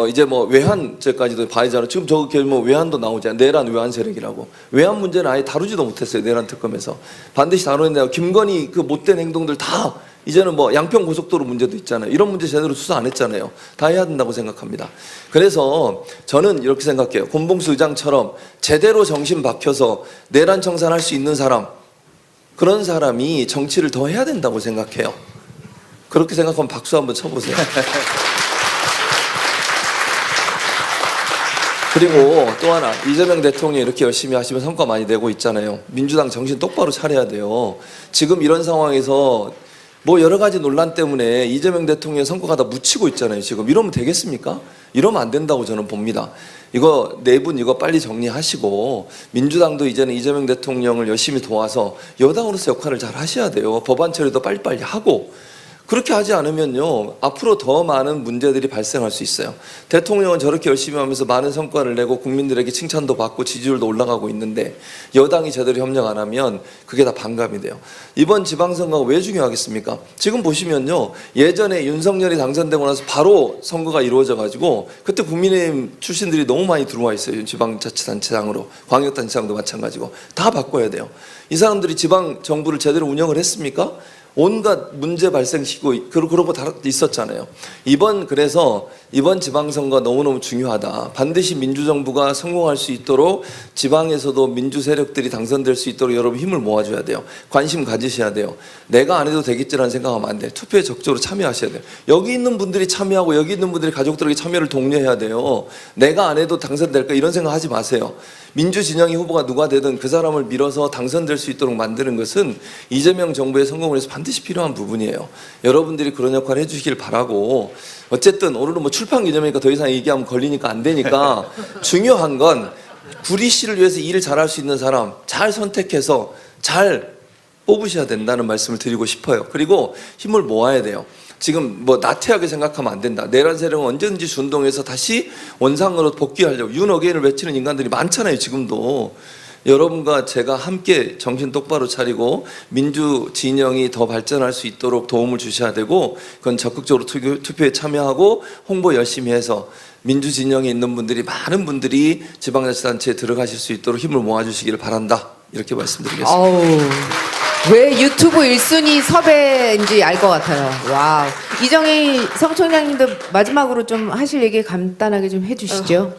이제 뭐 외환죄까지도 봐야잖아요. 지금 저기 뭐 외환도 나오잖아요. 내란 외환 세력이라고. 외환 문제는 아예 다루지도 못했어요. 내란 특검에서. 반드시 다루는데 김건희 그 못된 행동들 다 이제는 뭐 양평 고속도로 문제도 있잖아요. 이런 문제 제대로 수사 안 했잖아요. 다 해야 된다고 생각합니다. 그래서 저는 이렇게 생각해요. 권봉수 의장처럼 제대로 정신 박혀서 내란 청산할 수 있는 사람 그런 사람이 정치를 더 해야 된다고 생각해요. 그렇게 생각하면 박수 한번 쳐보세요. 그리고 또 하나 이재명 대통령이 이렇게 열심히 하시면 성과 많이 내고 있잖아요. 민주당 정신 똑바로 차려야 돼요. 지금 이런 상황에서 뭐 여러 가지 논란 때문에 이재명 대통령 성과가 다 묻히고 있잖아요. 지금 이러면 되겠습니까? 이러면 안 된다고 저는 봅니다. 이거 내분 이거 빨리 정리하시고 민주당도 이제는 이재명 대통령을 열심히 도와서 여당으로서 역할을 잘 하셔야 돼요. 법안 처리도 빨리빨리 하고 그렇게 하지 않으면요 앞으로 더 많은 문제들이 발생할 수 있어요. 대통령은 저렇게 열심히 하면서 많은 성과를 내고 국민들에게 칭찬도 받고 지지율도 올라가고 있는데 여당이 제대로 협력 안 하면 그게 다 반감이 돼요. 이번 지방선거가 왜 중요하겠습니까? 지금 보시면요 예전에 윤석열이 당선되고 나서 바로 선거가 이루어져 가지고 그때 국민의힘 출신들이 너무 많이 들어와 있어요. 지방자치단체장으로 광역단체장도 마찬가지고 다 바꿔야 돼요. 이 사람들이 지방 정부를 제대로 운영을 했습니까? 온갖 문제 발생시키고 그러고 다 있었잖아요. 그래서 이번 지방선거 너무너무 중요하다. 반드시 민주정부가 성공할 수 있도록 지방에서도 민주 세력들이 당선될 수 있도록 여러분 힘을 모아줘야 돼요. 관심 가지셔야 돼요. 내가 안 해도 되겠지라는 생각하면 안 돼요. 투표에 적극적으로 참여하셔야 돼요. 여기 있는 분들이 참여하고 여기 있는 분들이 가족들에게 참여를 독려해야 돼요. 내가 안 해도 당선될까 이런 생각하지 마세요. 민주 진영의 후보가 누가 되든 그 사람을 밀어서 당선될 수 있도록 만드는 것은 이재명 정부의 성공을 위해서 반드시 필요한 부분이에요. 여러분들이 그런 역할을 해주시길 바라고, 어쨌든 오늘은 뭐 출판 기념이니까 더 이상 얘기하면 걸리니까 안 되니까 중요한 건 구리시를 위해서 일을 잘할 수 있는 사람 잘 선택해서 잘 뽑으셔야 된다는 말씀을 드리고 싶어요. 그리고 힘을 모아야 돼요. 지금 뭐 나태하게 생각하면 안 된다. 내란 세력은 언제든지 준동해서 다시 원상으로 복귀하려고 윤어게인을 외치는 인간들이 많잖아요. 지금도. 여러분과 제가 함께 정신 똑바로 차리고 민주 진영이 더 발전할 수 있도록 도움을 주셔야 되고, 그건 적극적으로 투표에 참여하고 홍보 열심히 해서 민주 진영에 있는 분들이, 많은 분들이 지방자치단체에 들어가실 수 있도록 힘을 모아주시기를 바란다. 이렇게 말씀드리겠습니다. 어우, 왜 유튜브 1순위 섭외인지 알 것 같아요. 와우. 이정희 성총장님도 마지막으로 좀 하실 얘기 간단하게 좀 해주시죠.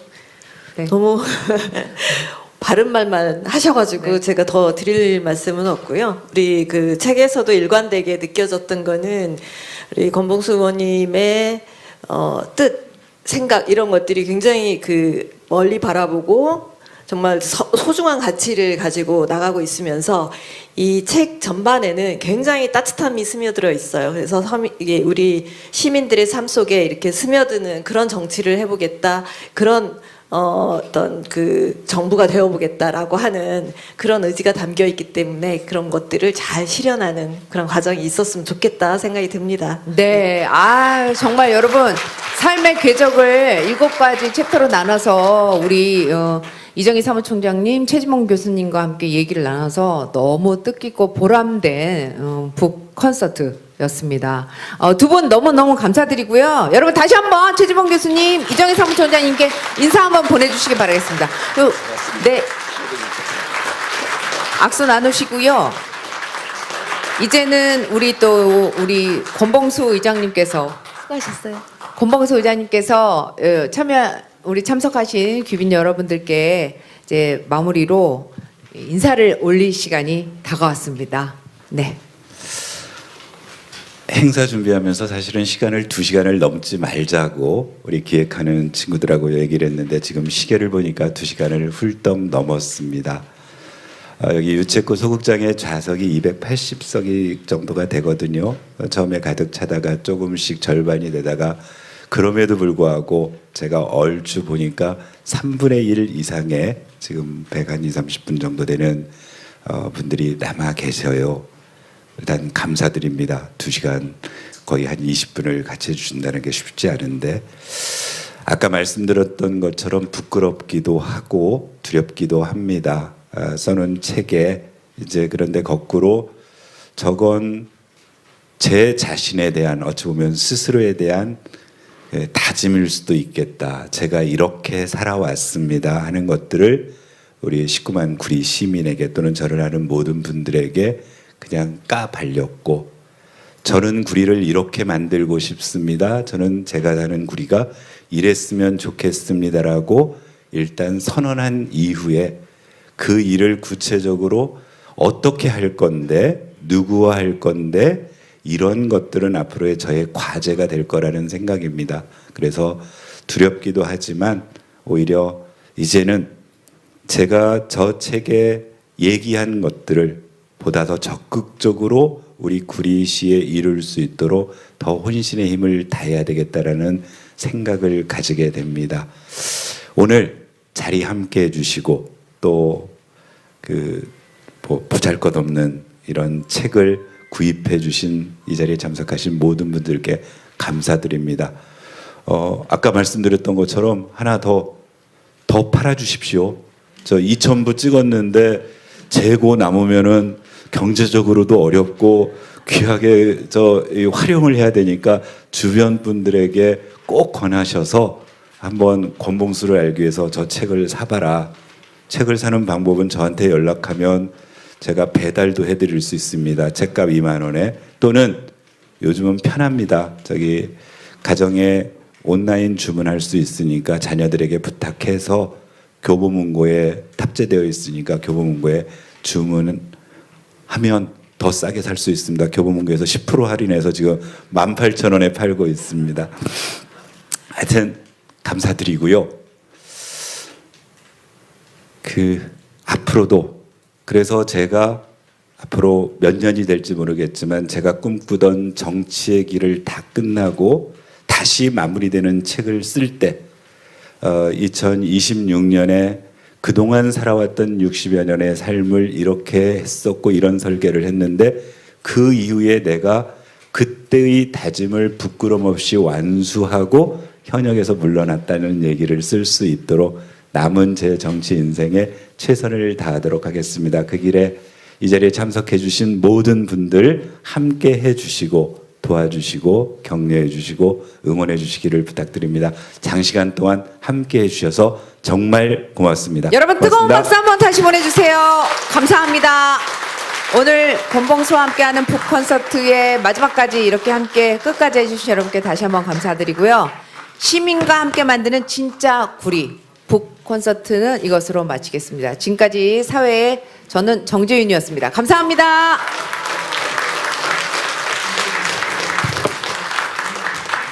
네. 너무 바른 말만 하셔가지고 네. 제가 더 드릴 말씀은 없고요. 우리 그 책에서도 일관되게 느껴졌던 거는 우리 권봉수 의원님의 뜻, 생각 이런 것들이 굉장히 그 멀리 바라보고 정말 소중한 가치를 가지고 나가고 있으면서 이 책 전반에는 굉장히 따뜻함이 스며들어 있어요. 그래서 이게 우리 시민들의 삶 속에 이렇게 스며드는 그런 정치를 해보겠다, 그런 어떤 그 정부가 되어보겠다라고 하는 그런 의지가 담겨 있기 때문에 그런 것들을 잘 실현하는 그런 과정이 있었으면 좋겠다 생각이 듭니다. 네, 아 정말 여러분 삶의 궤적을 7가지 챕터로 나눠서 우리 이정희 사무총장님, 최지봉 교수님과 함께 얘기를 나눠서 너무 뜻깊고 보람된 북 콘서트였습니다. 두 분 너무너무 감사드리고요. 여러분 다시 한번 최지봉 교수님, 이정희 사무총장님께 인사 한번 보내주시기 바라겠습니다. 네, 악수 나누시고요. 이제는 우리 권봉수 의장님께서, 수고하셨어요. 권봉수 의장님께서 우리 참석하신 귀빈 여러분들께 이제 마무리로 인사를 올릴 시간이 다가왔습니다. 네. 행사 준비하면서 사실은 시간을 2시간을 넘지 말자고 우리 기획하는 친구들하고 얘기를 했는데 지금 시계를 보니까 2시간을 훌떡 넘었습니다. 여기 유채꽃 소극장의 좌석이 280석이 정도가 되거든요. 처음에 가득 차다가 조금씩 절반이 되다가, 그럼에도 불구하고 제가 얼추 보니까 3분의 1 이상의 지금 120, 30분 정도 되는 분들이 남아 계셔요. 일단 감사드립니다. 2시간 거의 한 20분을 같이 해주신다는 게 쉽지 않은데, 아까 말씀드렸던 것처럼 부끄럽기도 하고 두렵기도 합니다. 써놓은 책에 이제 그런데 거꾸로 저건 제 자신에 대한, 어찌 보면 스스로에 대한 다짐일 수도 있겠다. 제가 이렇게 살아왔습니다 하는 것들을 우리 19만 구리 시민에게 또는 저를 아는 모든 분들에게 그냥 까발렸고, 저는 구리를 이렇게 만들고 싶습니다. 저는 제가 사는 구리가 이랬으면 좋겠습니다라고 일단 선언한 이후에 그 일을 구체적으로 어떻게 할 건데, 누구와 할 건데, 이런 것들은 앞으로의 저의 과제가 될 거라는 생각입니다. 그래서 두렵기도 하지만 오히려 이제는 제가 저 책에 얘기한 것들을 보다 더 적극적으로 우리 구리시에 이룰 수 있도록 더 혼신의 힘을 다해야 되겠다라는 생각을 가지게 됩니다. 오늘 자리 함께 해주시고 또 보잘것없는 이런 책을 구입해 주신, 이 자리에 참석하신 모든 분들께 감사드립니다. 아까 말씀드렸던 것처럼 하나 더 팔아 주십시오. 저 2,000부 찍었는데 재고 남으면은 경제적으로도 어렵고 귀하게 활용을 해야 되니까 주변 분들에게 꼭 권하셔서 한번 권봉수를 알기 위해서 저 책을 사봐라. 책을 사는 방법은 저한테 연락하면 제가 배달도 해드릴 수 있습니다. 책값 2만 원에. 또는 요즘은 편합니다. 저기 가정에 온라인 주문할 수 있으니까 자녀들에게 부탁해서 교보문고에 탑재되어 있으니까 교보문고에 주문하면 더 싸게 살 수 있습니다. 교보문고에서 10% 할인해서 지금 18,000원에 팔고 있습니다. 하여튼 감사드리고요. 앞으로도 그래서 제가 앞으로 몇 년이 될지 모르겠지만 제가 꿈꾸던 정치의 길을 다 끝나고 다시 마무리되는 책을 쓸 때 2026년에 그동안 살아왔던 60여 년의 삶을 이렇게 했었고 이런 설계를 했는데 그 이후에 내가 그때의 다짐을 부끄럼 없이 완수하고 현역에서 물러났다는 얘기를 쓸 수 있도록 남은 제 정치 인생에 최선을 다하도록 하겠습니다. 그 길에 이 자리에 참석해 주신 모든 분들 함께 해 주시고 도와주시고 격려해 주시고 응원해 주시기를 부탁드립니다. 장시간 동안 함께 해 주셔서 정말 고맙습니다. 여러분 뜨거운 고맙습니다. 박수 한번 다시 보내주세요. 감사합니다. 오늘 권봉수와 함께하는 북 콘서트의 마지막까지 이렇게 함께 끝까지 해주신 여러분께 다시 한번 감사드리고요. 시민과 함께 만드는 진짜 구리 북 콘서트는 이것으로 마치겠습니다. 지금까지 사회의 저는 정재윤이었습니다. 감사합니다.